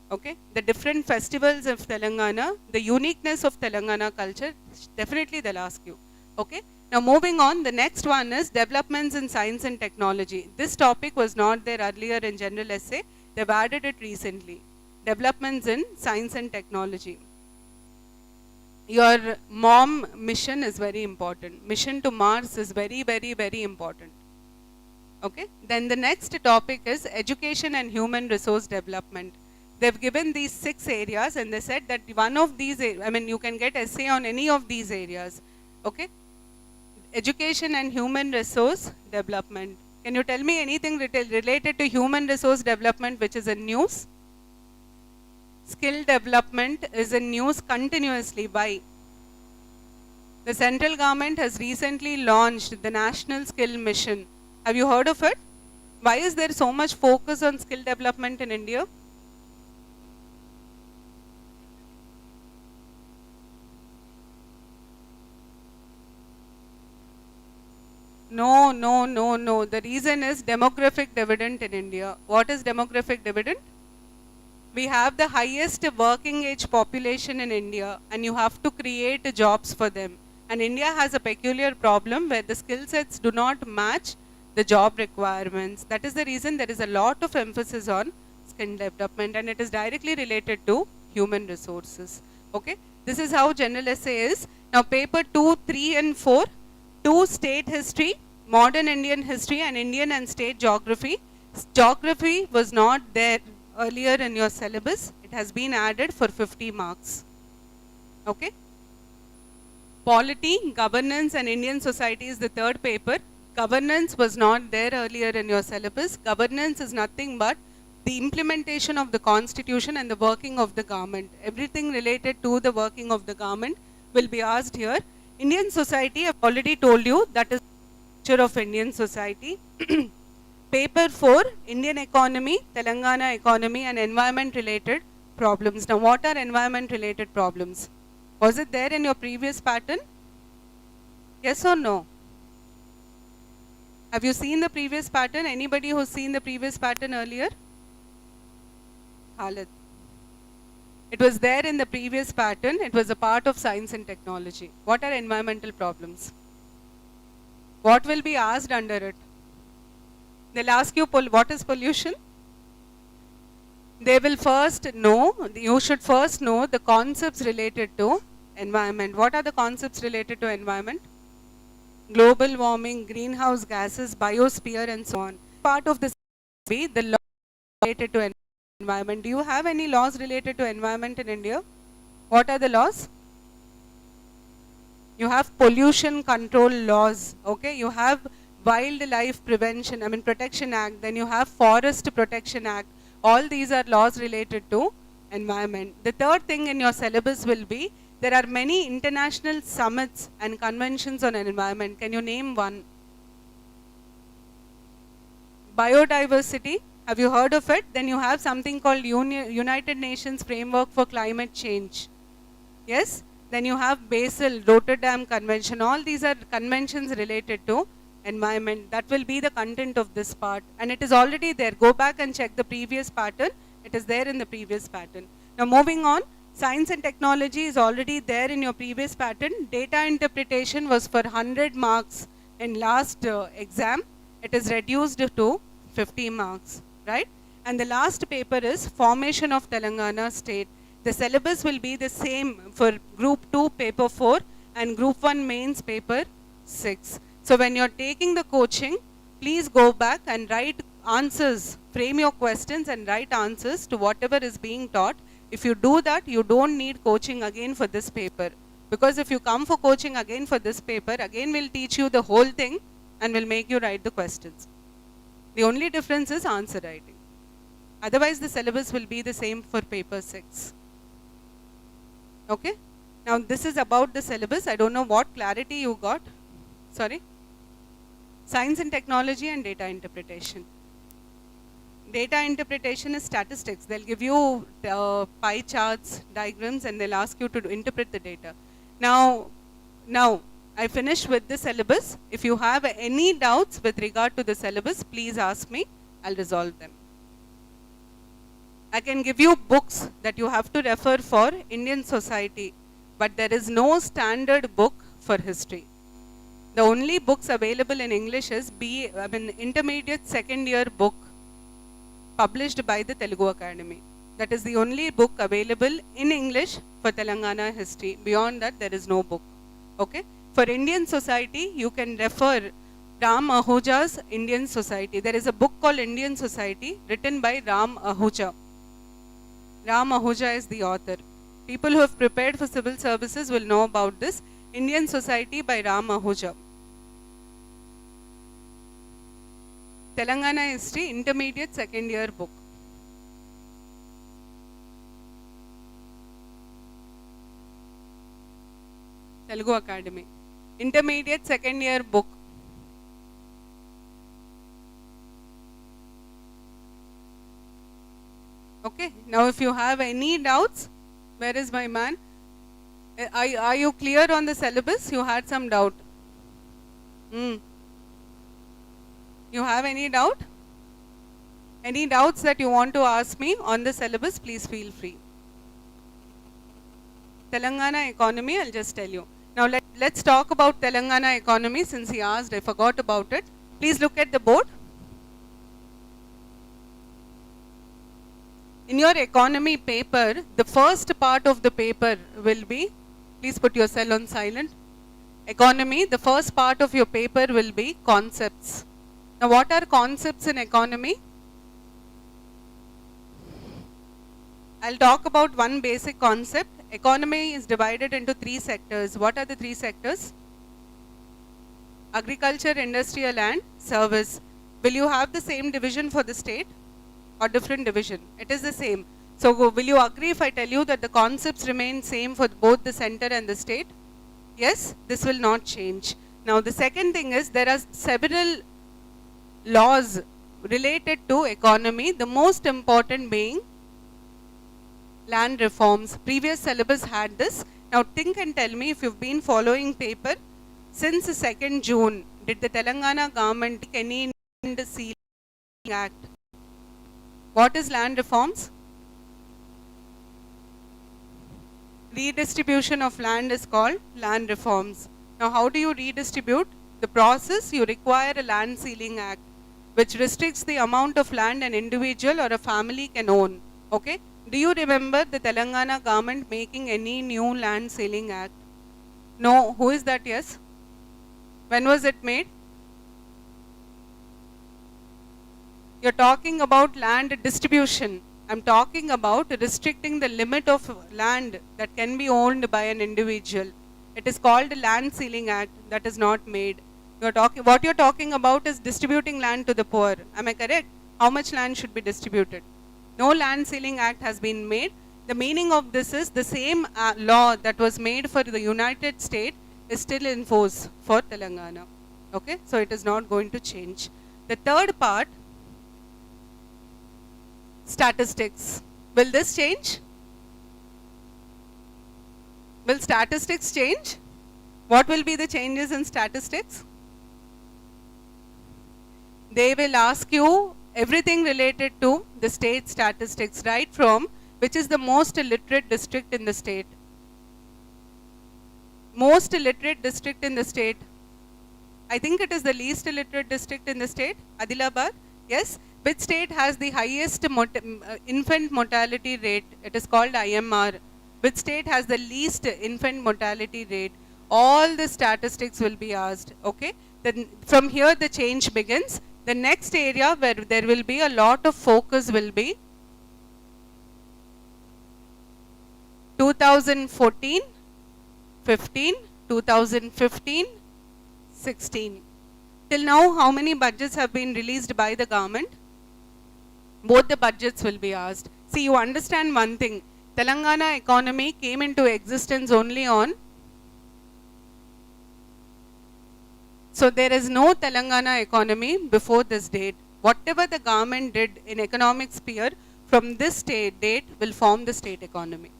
Okay, the different festivals of Telangana, the uniqueness of Telangana culture, definitely they'll ask you. Okay, now moving on, the next one is developments in science and technology. This topic was not there earlier in general essay, they've added it recently. Developments in science and technology. Your MOM mission is very important. Mission to Mars is very, very, very important. Okay, then the next topic is education and human resource development. They've given these 6 areas and they said that one of these, you can get essay on any of these areas. Okay, education and human resource development. Can you tell me anything related to human resource development which is in news? Skill development is in news continuously. Why? The central government has recently launched the National Skill Mission. Have you heard of it? Why is there so much focus on skill development in India? No. The reason is demographic dividend in India. What is demographic dividend? We have the highest working age population in India and you have to create jobs for them. And India has a peculiar problem where the skill sets do not match the job requirements. That is the reason there is a lot of emphasis on skill development and it is directly related to human resources. Okay, this is how general essay is. Now paper 2, 3 and 4, 2 state history, modern Indian history and Indian and state geography. Geography was not there earlier in your syllabus. It has been added for 50 marks. Okay. Polity, governance and Indian society is the third paper. Governance was not there earlier in your syllabus. Governance is nothing but the implementation of the constitution and the working of the government. Everything related to the working of the government will be asked here. Indian society, I've already told you, that is the picture of Indian society. Paper 4, Indian economy, Telangana economy and environment related problems. Now what are environment related problems? Was it there in your previous pattern? Yes or no? Have you seen the previous pattern? Anybody who's seen the previous pattern earlier? Khalid. It was there in the previous pattern. It was a part of science and technology. What are environmental problems? What will be asked under it? They'll ask you what is pollution? They will first know, you should first know the concepts related to environment. What are the concepts related to environment? Global warming, greenhouse gases, biosphere and so on. Part of this will be the law related to environment. Do you have any laws related to environment in India? What are the laws? You have pollution control laws, okay? You have wildlife prevention, protection act, then you have forest protection act. All these are laws related to environment. The third thing in your syllabus will be, there are many international summits and conventions on environment. Can you name one? Biodiversity, have you heard of it? Then you have something called United Nations Framework for Climate Change. Yes? Then you have Basel, Rotterdam Convention. All these are conventions related to environment. That will be the content of this part. And it is already there. Go back and check the previous pattern. It is there in the previous pattern. Now moving on, science and technology is already there in your previous pattern. Data interpretation was for 100 marks in last exam. It is reduced to 50 marks, right? And the last paper is formation of Telangana state. The syllabus will be the same for Group 2 paper 4 and Group 1 mains paper 6. So when you're taking the coaching, please go back and write answers, frame your questions and write answers to whatever is being taught. If you do that, you don't need coaching again for this paper. Because if you come for coaching again for this paper, again we'll teach you the whole thing and we'll make you write the questions. The only difference is answer writing. Otherwise the syllabus will be the same for paper 6. Okay? Now this is about the syllabus. I don't know what clarity you got. Sorry? Science and technology and data interpretation. Data interpretation is statistics. They'll give you pie charts, diagrams, and they'll ask you to interpret the data. Now I finished with the syllabus. If you have any doubts with regard to the syllabus, please ask me. I'll resolve them. I can give you books that you have to refer for Indian society, but there is no standard book for history. The only books available in English is intermediate second year book published by the Telugu Academy. That is the only book available in English for Telangana history. Beyond that, there is no book. Okay? For Indian society, you can refer Ram Ahuja's Indian Society. There is a book called Indian Society written by Ram Ahuja. Ram Ahuja is the author. People who have prepared for civil services will know about this. Indian Society by Ram Ahuja. Telangana History, intermediate second year book. Telugu Academy. Intermediate second year book. Okay, now if you have any doubts, where is my man? Are you clear on the syllabus? You had some doubt. You have any doubt? Any doubts that you want to ask me on the syllabus, please feel free. Telangana economy, I'll just tell you. Now let's talk about Telangana economy. Since he asked, I forgot about it. Please look at the board. In your economy paper, the first part of the paper will be, please put your cell on silent. Economy, the first part of your paper will be concepts. Now what are concepts in economy? I'll talk about one basic concept. Economy is divided into 3 sectors. What are the 3 sectors? agriculture, industrial and service. Will you have the same division for the state or different division? It is the same. So will you agree if I tell you that the concepts remain same for both the center and the state? Yes, this will not change. Now the second thing is there are several laws related to economy, the most important being land reforms. Previous syllabus had this. Now think and tell me if you've been following paper since 2nd June, did the Telangana government take any land ceiling act? What is land reforms? Redistribution of land is called land reforms. Now how do you redistribute? The process, you require a land ceiling act which restricts the amount of land an individual or a family can own. Okay? Do you remember the Telangana government making any new land ceiling act? No. Who is that? Yes. When was it made? You're talking about land distribution. I'm talking about restricting the limit of land that can be owned by an individual. It is called Land Ceiling Act. That is not made. What you're talking about is distributing land to the poor. Am I correct? How much land should be distributed? No Land Ceiling Act has been made. The meaning of this is the same law that was made for the United States is still in force for Telangana. Okay? So it is not going to change. The third part, statistics. Will this change? Will statistics change? What will be the changes in statistics? They will ask you everything related to the state statistics, right from which is the most illiterate district in the state. Most illiterate district in the state. I think it is the least illiterate district in the state, Adilabad. Yes. Which state has the highest infant mortality rate? It is called IMR. Which state has the least infant mortality rate? All the statistics will be asked. Okay. Then from here the change begins. The next area where there will be a lot of focus will be 2014, 15, 2015, 16. Till now, how many budgets have been released by the government? Both the budgets will be asked. See, you understand one thing. Telangana economy came into existence only on. So there is no Telangana economy before this date. Whatever the government did in economic sphere from this date will form the state economy.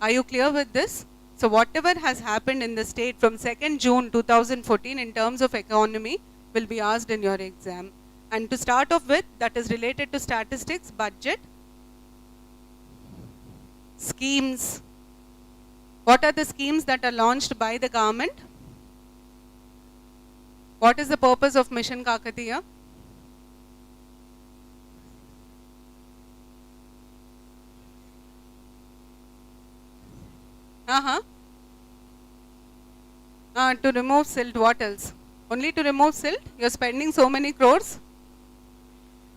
Are you clear with this? So whatever has happened in the state from 2nd June 2014 in terms of economy will be asked in your exam. And to start off with, that is related to statistics, budget, schemes. What are the schemes that are launched by the government? What is the purpose of Mission Kakatiya? To remove silt. What else? Only to remove silt? You're spending so many crores?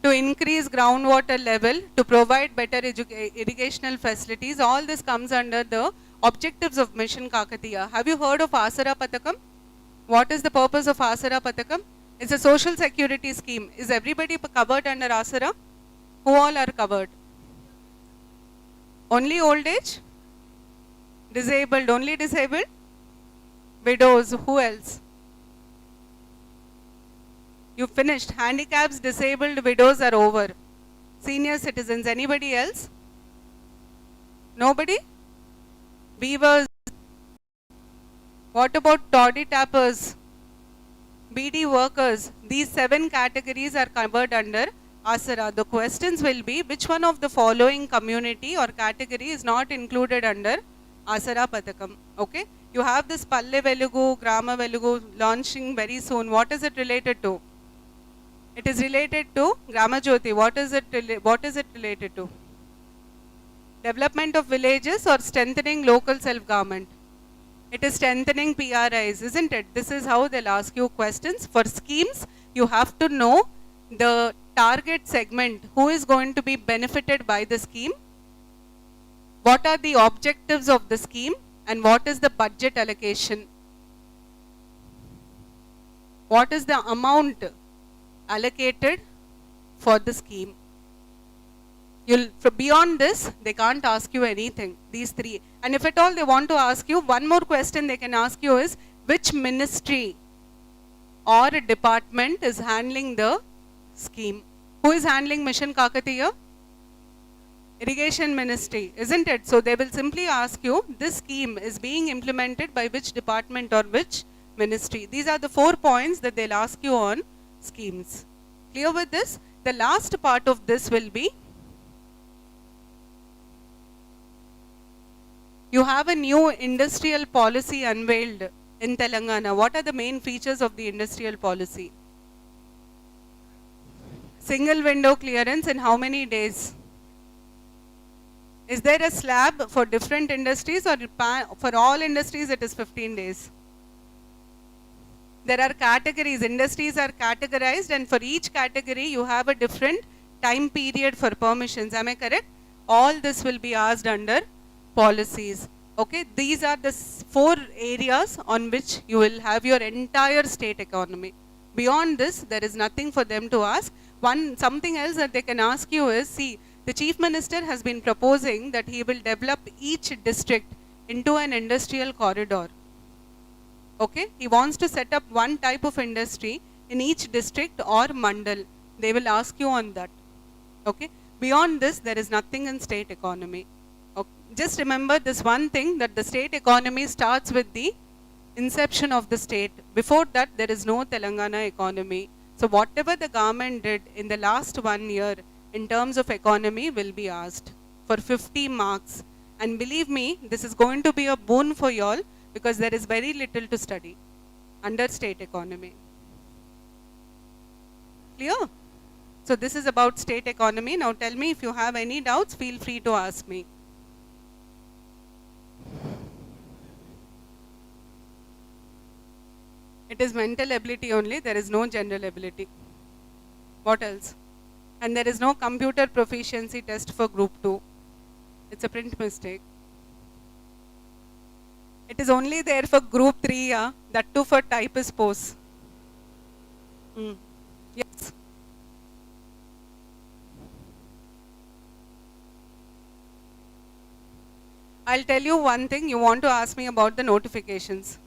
To increase groundwater level, to provide better irrigational facilities. All this comes under the objectives of Mission Kakatiya. Have you heard of Asara Pathakam? What is the purpose of Asara Pathakam? It's a social security scheme. Is everybody covered under Asara? Who all are covered? Only old age? Disabled, only disabled? Widows, who else? You finished. Handicaps, disabled, widows are over. Senior citizens, anybody else? Nobody? Weavers. What about toddy tappers? BD workers. These 7 categories are covered under Asara. The questions will be which one of the following community or category is not included under Asara Pathakam. Okay? You have this Palle Velugu, Grama Velugu launching very soon. What is it related to? It is related to Grama Jyoti. What is it related to? Development of villages or strengthening local self-government? It is strengthening PRIs, isn't it? This is how they'll ask you questions. For schemes, you have to know the target segment, who is going to be benefited by the scheme, what are the objectives of the scheme, and what is the budget allocation. What is the amount allocated for the scheme? Beyond this, they can't ask you anything, these three. And if at all they want to ask you, one more question they can ask you is, which ministry or department is handling the scheme? Who is handling Mission Kakatiya? Irrigation Ministry, isn't it? So they will simply ask you, this scheme is being implemented by which department or which ministry? These are the 4 points that they'll ask you on schemes. Clear with this? The last part of this will be, you have a new industrial policy unveiled in Telangana. What are the main features of the industrial policy? Single window clearance in how many days? Is there a slab for different industries, or for all industries it is 15 days? There are categories, industries are categorized, and for each category you have a different time period for permissions. Am I correct? All this will be asked under policies. Okay, these are the 4 areas on which you will have your entire state economy. Beyond this, there is nothing for them to ask. Something else that they can ask you is, see, the Chief Minister has been proposing that he will develop each district into an industrial corridor. Okay, he wants to set up one type of industry in each district or mandal. They will ask you on that. Okay, beyond this, there is nothing in state economy. Okay. Just remember this one thing, that the state economy starts with the inception of the state. Before that, there is no Telangana economy. So whatever the government did in the last 1 year in terms of economy will be asked for 50 marks. And believe me, this is going to be a boon for you all, because there is very little to study under state economy. Clear? So this is about state economy. Now tell me, if you have any doubts, feel free to ask me. It is mental ability only, there is no general ability. What else? And there is no computer proficiency test for Group 2. It's a print mistake. It is only there for Group 3, that too for typist posts. Yes. I'll tell you one thing, you want to ask me about the notifications.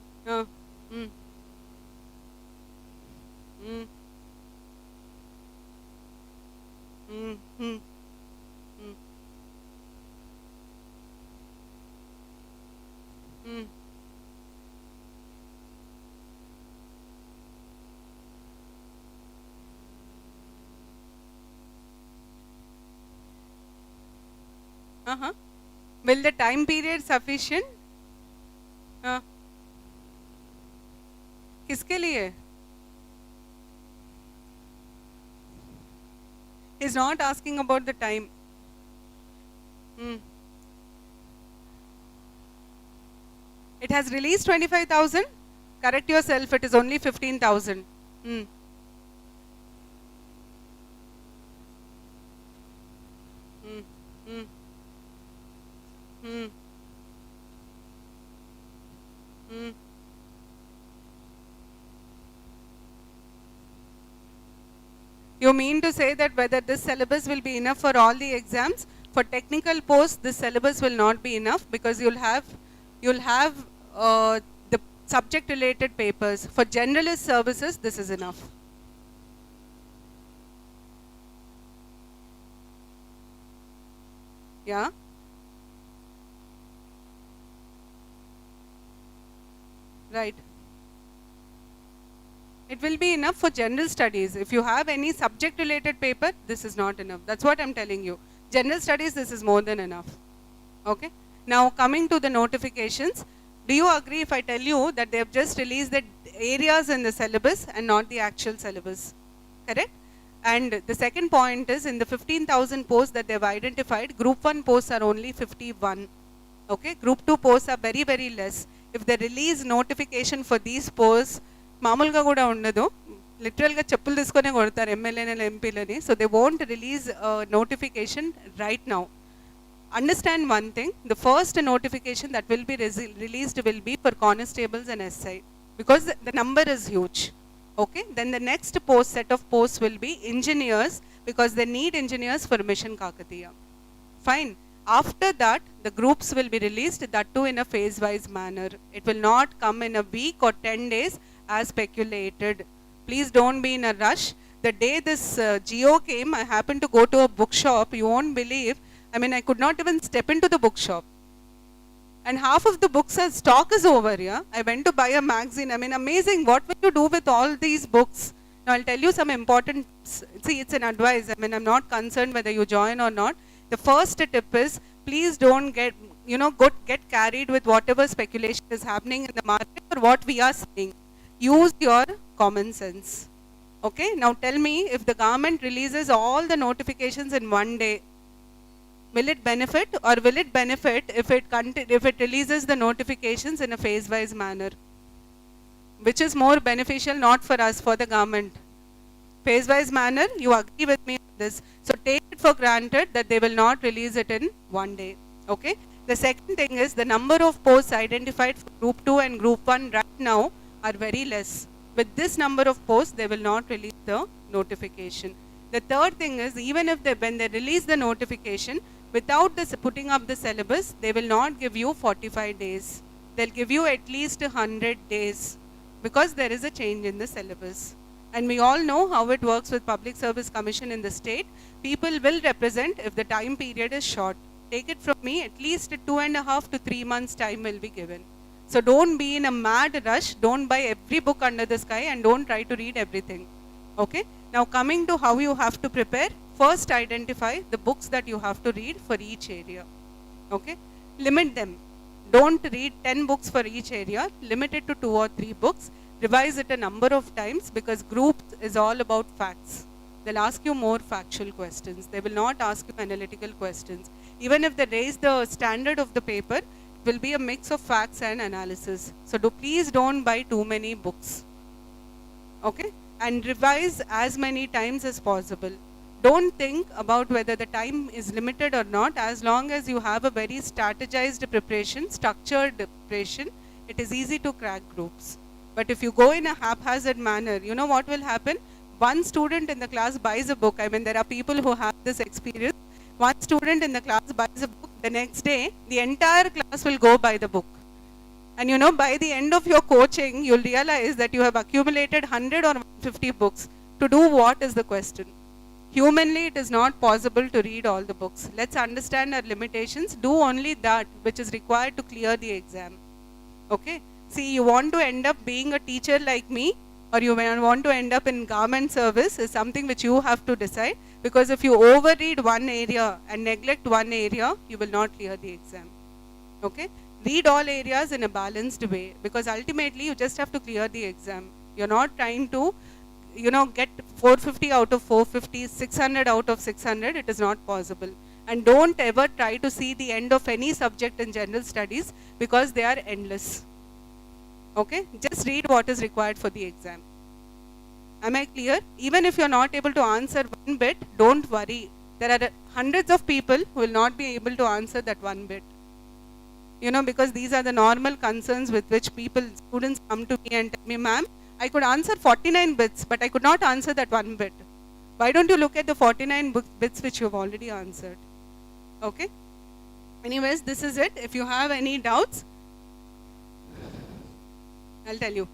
Will the time period sufficient? किसके लिए? He's not asking about the time. It has released 25,000. Correct yourself, it is only 15,000. You mean to say that whether this syllabus will be enough for all the exams? For technical posts, this syllabus will not be enough, because you'll have the subject related papers. For generalist services, this is enough. Yeah? Right. It will be enough for general studies. If you have any subject related paper, this is not enough. That's what I'm telling you. General studies, this is more than enough. Okay. Now coming to the notifications, do you agree if I tell you that they have just released the areas in the syllabus and not the actual syllabus? Correct? And the second point is, in the 15,000 posts that they have identified, Group 1 posts are only 51. Okay. Group 2 posts are very, very less. If they release notification for these posts, మామూలుగా కూడా ఉండదు, లిటరల్గా చెప్పులు తీసుకొని కొడతారు ఎమ్మెల్యేలని ఎంపీలని. So they won't release notification right now. Understand one thing, the first notification that will be released will be for constables and SI, because the number is huge. Okay, then the next set of posts will be engineers, because they need engineers for Mission Kakatiya. Fine. After that, the groups will be released, that too in a phase-wise manner. It will not come in a week or 10 days as speculated. Please don't be in a rush. The day this geo came, I happened to go to a bookshop. You won't believe. I mean, I could not even step into the bookshop. And half of the books stock is over, yeah. I went to buy a magazine. I mean, amazing. What will you do with all these books? Now, I'll tell you some important, see, it's an advice. I mean, I'm not concerned whether you join or not. The first tip is, please don't get, get carried with whatever speculation is happening in the market or what we are saying. Use your common sense. Okay, now tell me, if the government releases all the notifications in one day, will it benefit, or will it benefit if it releases the notifications in a phase-wise manner? Which is more beneficial, not for us, for the government? Phase-wise manner, you agree with me on this. So take it for granted that they will not release it in one day. Okay. The second thing is, the number of posts identified for Group 2 and Group 1 right now are very less. With this number of posts, they will not release the notification. The third thing is, even if when they release the notification, without this putting up the syllabus, they will not give you 45 days. They'll give you at least 100 days, because there is a change in the syllabus. And we all know how it works with Public Service Commission in the state. People will represent if the time period is short. Take it from me, at least 2.5 to 3 months time will be given. So don't be in a mad rush. Don't buy every book under the sky, and don't try to read everything. Okay. Now coming to how you have to prepare. First, identify the books that you have to read for each area. Okay. Limit them. Don't read 10 books for each area. Limit it to 2 or 3 books. Revise it a number of times, because group is all about facts. They'll ask you more factual questions. They will not ask you analytical questions. Even if they raise the standard of the paper, it will be a mix of facts and analysis. So please don't buy too many books. Okay? And revise as many times as possible. Don't think about whether the time is limited or not. As long as you have a very strategized preparation, structured preparation, it is easy to crack groups. But if you go in a haphazard manner, you know what will happen? One student in the class buys a book. I mean, there are people who have this experience. One student in the class buys a book. The next day, the entire class will go buy the book. And by the end of your coaching, you'll realize that you have accumulated 100 or 150 books. To do what is the question? Humanly, it is not possible to read all the books. Let's understand our limitations. Do only that which is required to clear the exam. Okay? See, you want to end up being a teacher like me, or you want to end up in government service, is something which you have to decide. Because if you overread one area and neglect one area, you will not clear the exam. Okay? Read all areas in a balanced way, because ultimately you just have to clear the exam. You're not trying to, get 450 out of 450, 600 out of 600. It is not possible. And don't ever try to see the end of any subject in general studies, because they are endless. Okay, just read what is required for the exam. Am I clear? Even if you're not able to answer one bit, don't worry. There are hundreds of people who will not be able to answer that one bit. Because these are the normal concerns with which students come to me and tell me, ma'am, I could answer 49 bits, but I could not answer that one bit. Why don't you look at the 49 bits which you've already answered? Okay. Anyways, this is it. If you have any doubts, I'll tell you.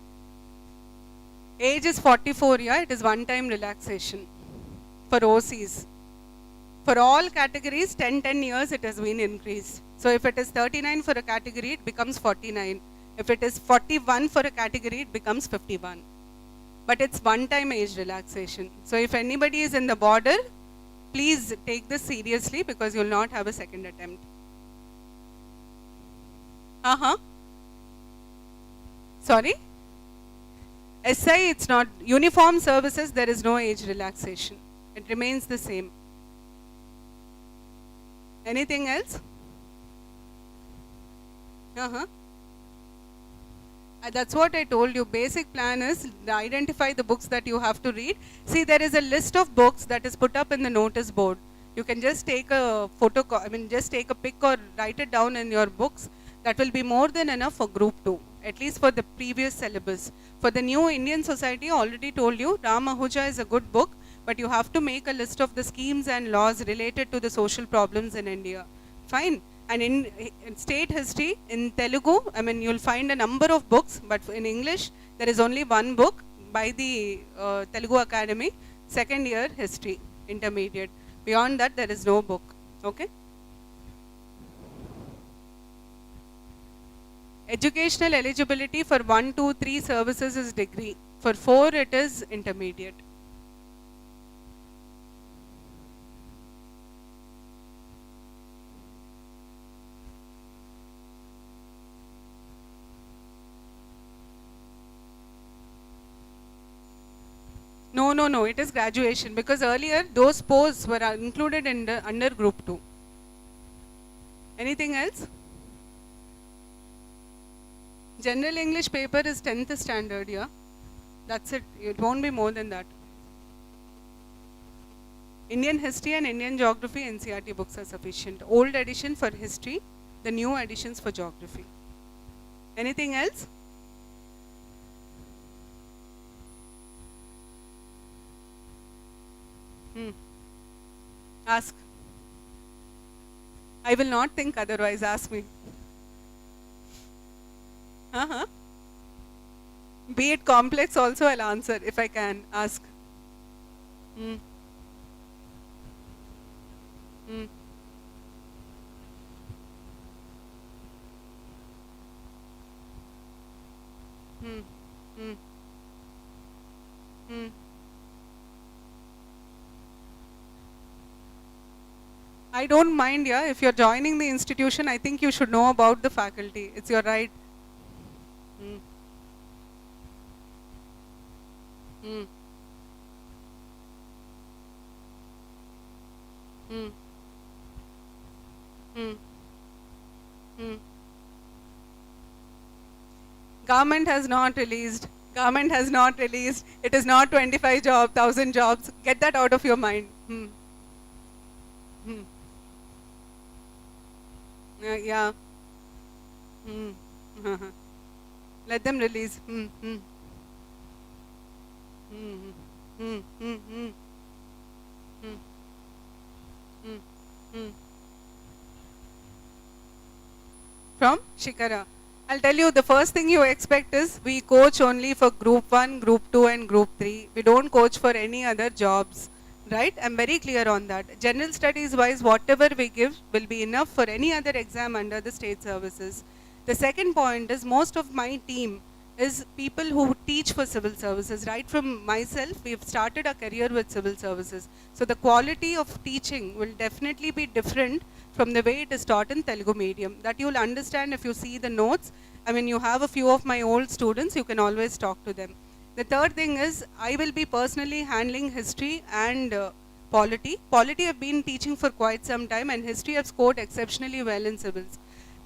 Age is 44, yeah, it is one-time relaxation for OCs. For all categories, 10 years it has been increased. So if it is 39 for a category, it becomes 49. If it is 41 for a category, it becomes 51. But it's one-time age relaxation. So if anybody is in the border, please take this seriously, because you will not have a second attempt. Sorry? SI, it's not. Uniform services, there is no age relaxation. It remains the same. Anything else? That's what I told you. Basic plan is identify the books that you have to read. See, there is a list of books that is put up in the notice board. You can just take a just take a pic or write it down in your books. That will be more than enough for Group 2. at least for the previous syllabus. For the new Indian society, already told you, Ram Ahuja is a good book, but you have to make a list of the schemes and laws related to the social problems in India. Fine. And in state history, in Telugu, I mean, you'll find a number of books, but in English, there is only one book by the Telugu Academy, second year history, intermediate. Beyond that, there is no book. Okay? Educational eligibility for 1, 2, 3 services is degree. For 4, it is intermediate. No, it is graduation, because earlier those posts were included in the under group 2. Anything else? General English paper is 10th standard, yeah? That's it. It won't be more than that. Indian history and Indian geography NCERT books are sufficient. Old edition for history, the new editions for geography. Anything else? Ask. I will not think otherwise. Ask me. Be it complex also, I'll answer if I can. Ask. I don't mind, yeah. If you're joining the institution, I think you should know about the faculty. It's your right. Government has not released. Government has not released. It is not 25 jobs, 1,000 jobs. Get that out of your mind. Yeah. Let them release. From Shikara. I'll tell you, the first thing you expect is we coach only for Group 1, Group 2 and Group 3. We don't coach for any other jobs. Right? I'm very clear on that. General studies wise, whatever we give will be enough for any other exam under the state services. The second point is most of my team is people who teach for civil services. Right from myself, we've started a career with civil services. So the quality of teaching will definitely be different from the way it is taught in Telugu medium. That you'll understand if you see the notes. I mean, you have a few of my old students, you can always talk to them. The third thing is, I will be personally handling history and polity. Polity I've been teaching for quite some time, and history I've scored exceptionally well in civils.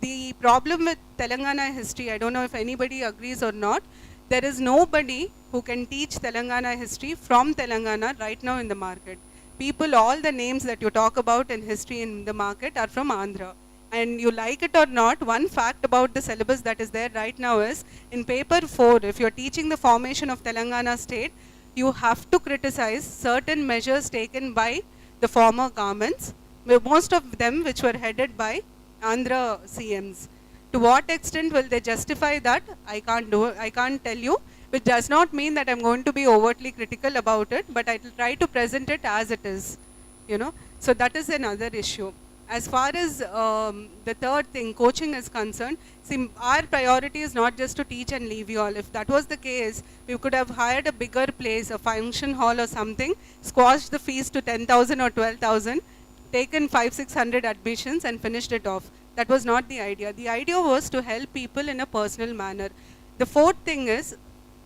The problem with Telangana history, I don't know if anybody agrees or not, there is nobody who can teach Telangana history from Telangana right now in the market. People, all the names that you talk about in history in the market are from Andhra. And you like it or not, one fact about the syllabus that is there right now is, in paper 4, if you're teaching the formation of Telangana state, you have to criticize certain measures taken by the former governments, most of them which were headed by Andhra CMs. To what extent will they justify that? I can't tell you, which does not mean that I'm going to be overtly critical about it, but I will try to present it as it is, you know. So that is another issue. As far as the third thing, coaching is concerned, see, our priority is not just to teach and leave you all. If that was the case, we could have hired a bigger place, a function hall or something, squashed the fees to 10,000 or 12,000, taken 500-600 admissions and finished it off. That was not the idea. The idea was to help people in a personal manner. The fourth thing is,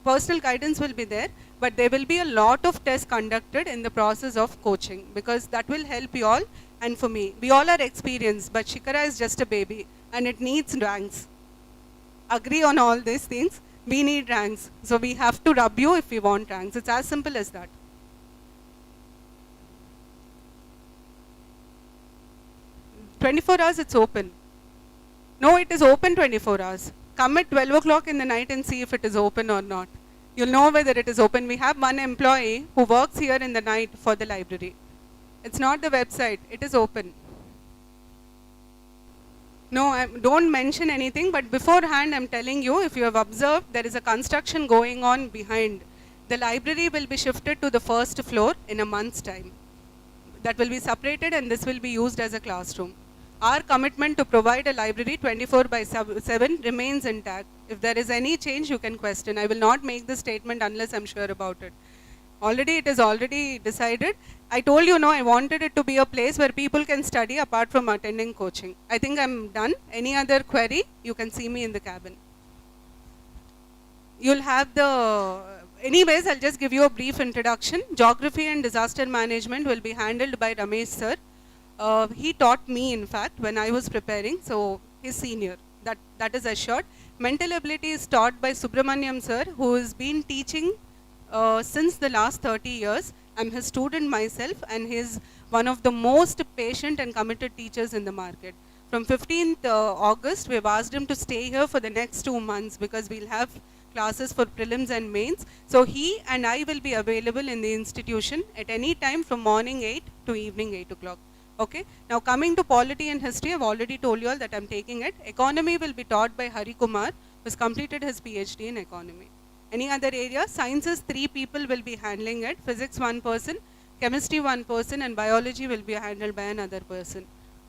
personal guidance will be there, but there will be a lot of tests conducted in the process of coaching, because that will help you all. And for me, we all are experienced, but Shikara is just a baby and it needs ranks. Agree on all these things. We need ranks. So we have to rub you if we want ranks. It's as simple as that. "24 hours it's open." No, it is open 24 hours. come at 12 o'clock in the night and see if it is open or not. You'll know whether it is open. We have one employee who works here in the night for the library. It's not the website, it is open. No, don't mention anything, but beforehand I'm telling you, if you have observed, there is a construction going on behind. The library will be shifted to the first floor in a month's time. That will be separated and this will be used as a classroom. Our commitment to provide a library 24/7 remains intact. If there is any change, you can question. I will not make this statement unless I'm sure about it. It is already decided. I told you, no, I wanted it to be a place where people can study apart from attending coaching. I think I'm done. Any other query, you can see me in the cabin. You'll have anyways, I'll just give you a brief introduction. Geography and disaster management will be handled by Ramesh sir. He taught me, in fact, when I was preparing, so he's senior. That is assured. Mental ability is taught by Subramaniam sir, who has been teaching since the last 30 years. I'm his student myself, and he's one of the most patient and committed teachers in the market. From 15th August, we've asked him to stay here for the next 2 months because we'll have classes for prelims and mains. So he and I will be available in the institution at any time from morning 8 to evening 8 o'clock. Okay. Now coming to polity and history, I've already told you all that I'm taking it. Economy will be taught by Hari Kumar, who's completed his PhD in economy. Any other area? Sciences, 3 people will be handling it. Physics, 1 person. Chemistry, 1 person. And biology will be handled by another person.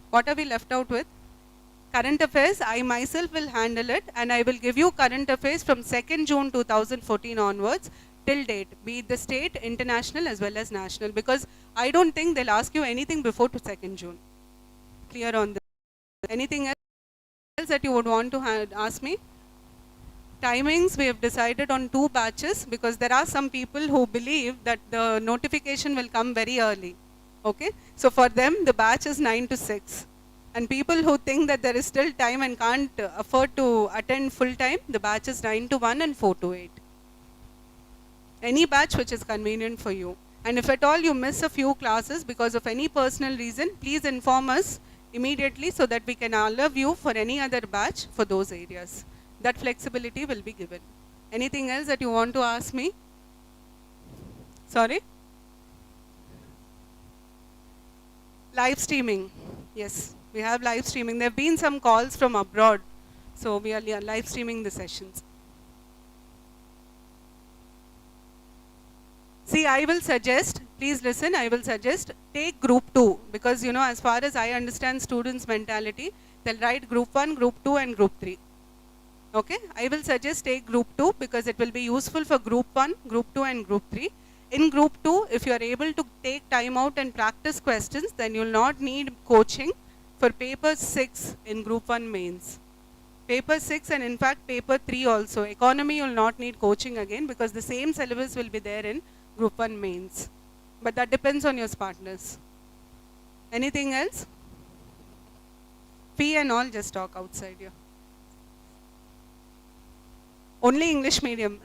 What are we left out with? Current affairs, I myself will handle it, and I will give you current affairs from 2nd June 2014 onwards till date, be it the state, international as well as national, because I don't think they'll ask you anything before to 2nd June. Clear on this? Anything else that you would want to ask me? Timings, we have decided on 2 batches because there are some people who believe that the notification will come very early. Okay, so for them the batch is 9 to 6. And people who think that there is still time and can't afford to attend full time, the batch is 9 to 1 and 4 to 8. Any batch which is convenient for you. And if at all you miss a few classes because of any personal reason, please inform us immediately so that we can allow you for any other batch for those areas. That flexibility will be given. Anything else that you want to ask me? Sorry? Live streaming. Yes, we have live streaming. There have been some calls from abroad, so we are live streaming the sessions. See, I will suggest, please listen, I will suggest take group 2 because, you know, as far as I understand students' mentality, they'll write group 1, group 2 and group 3. Okay, I will suggest take group 2 because it will be useful for group 1, group 2 and group 3. In group 2, if you are able to take time out and practice questions, then you will not need coaching for paper 6 in group 1 mains. Paper 6 and in fact paper 3 also. Economy you will not need coaching again because the same syllabus will be there in group 1 mains. But that depends on your partners. Anything else? Fee and all just talk outside here. Only English medium.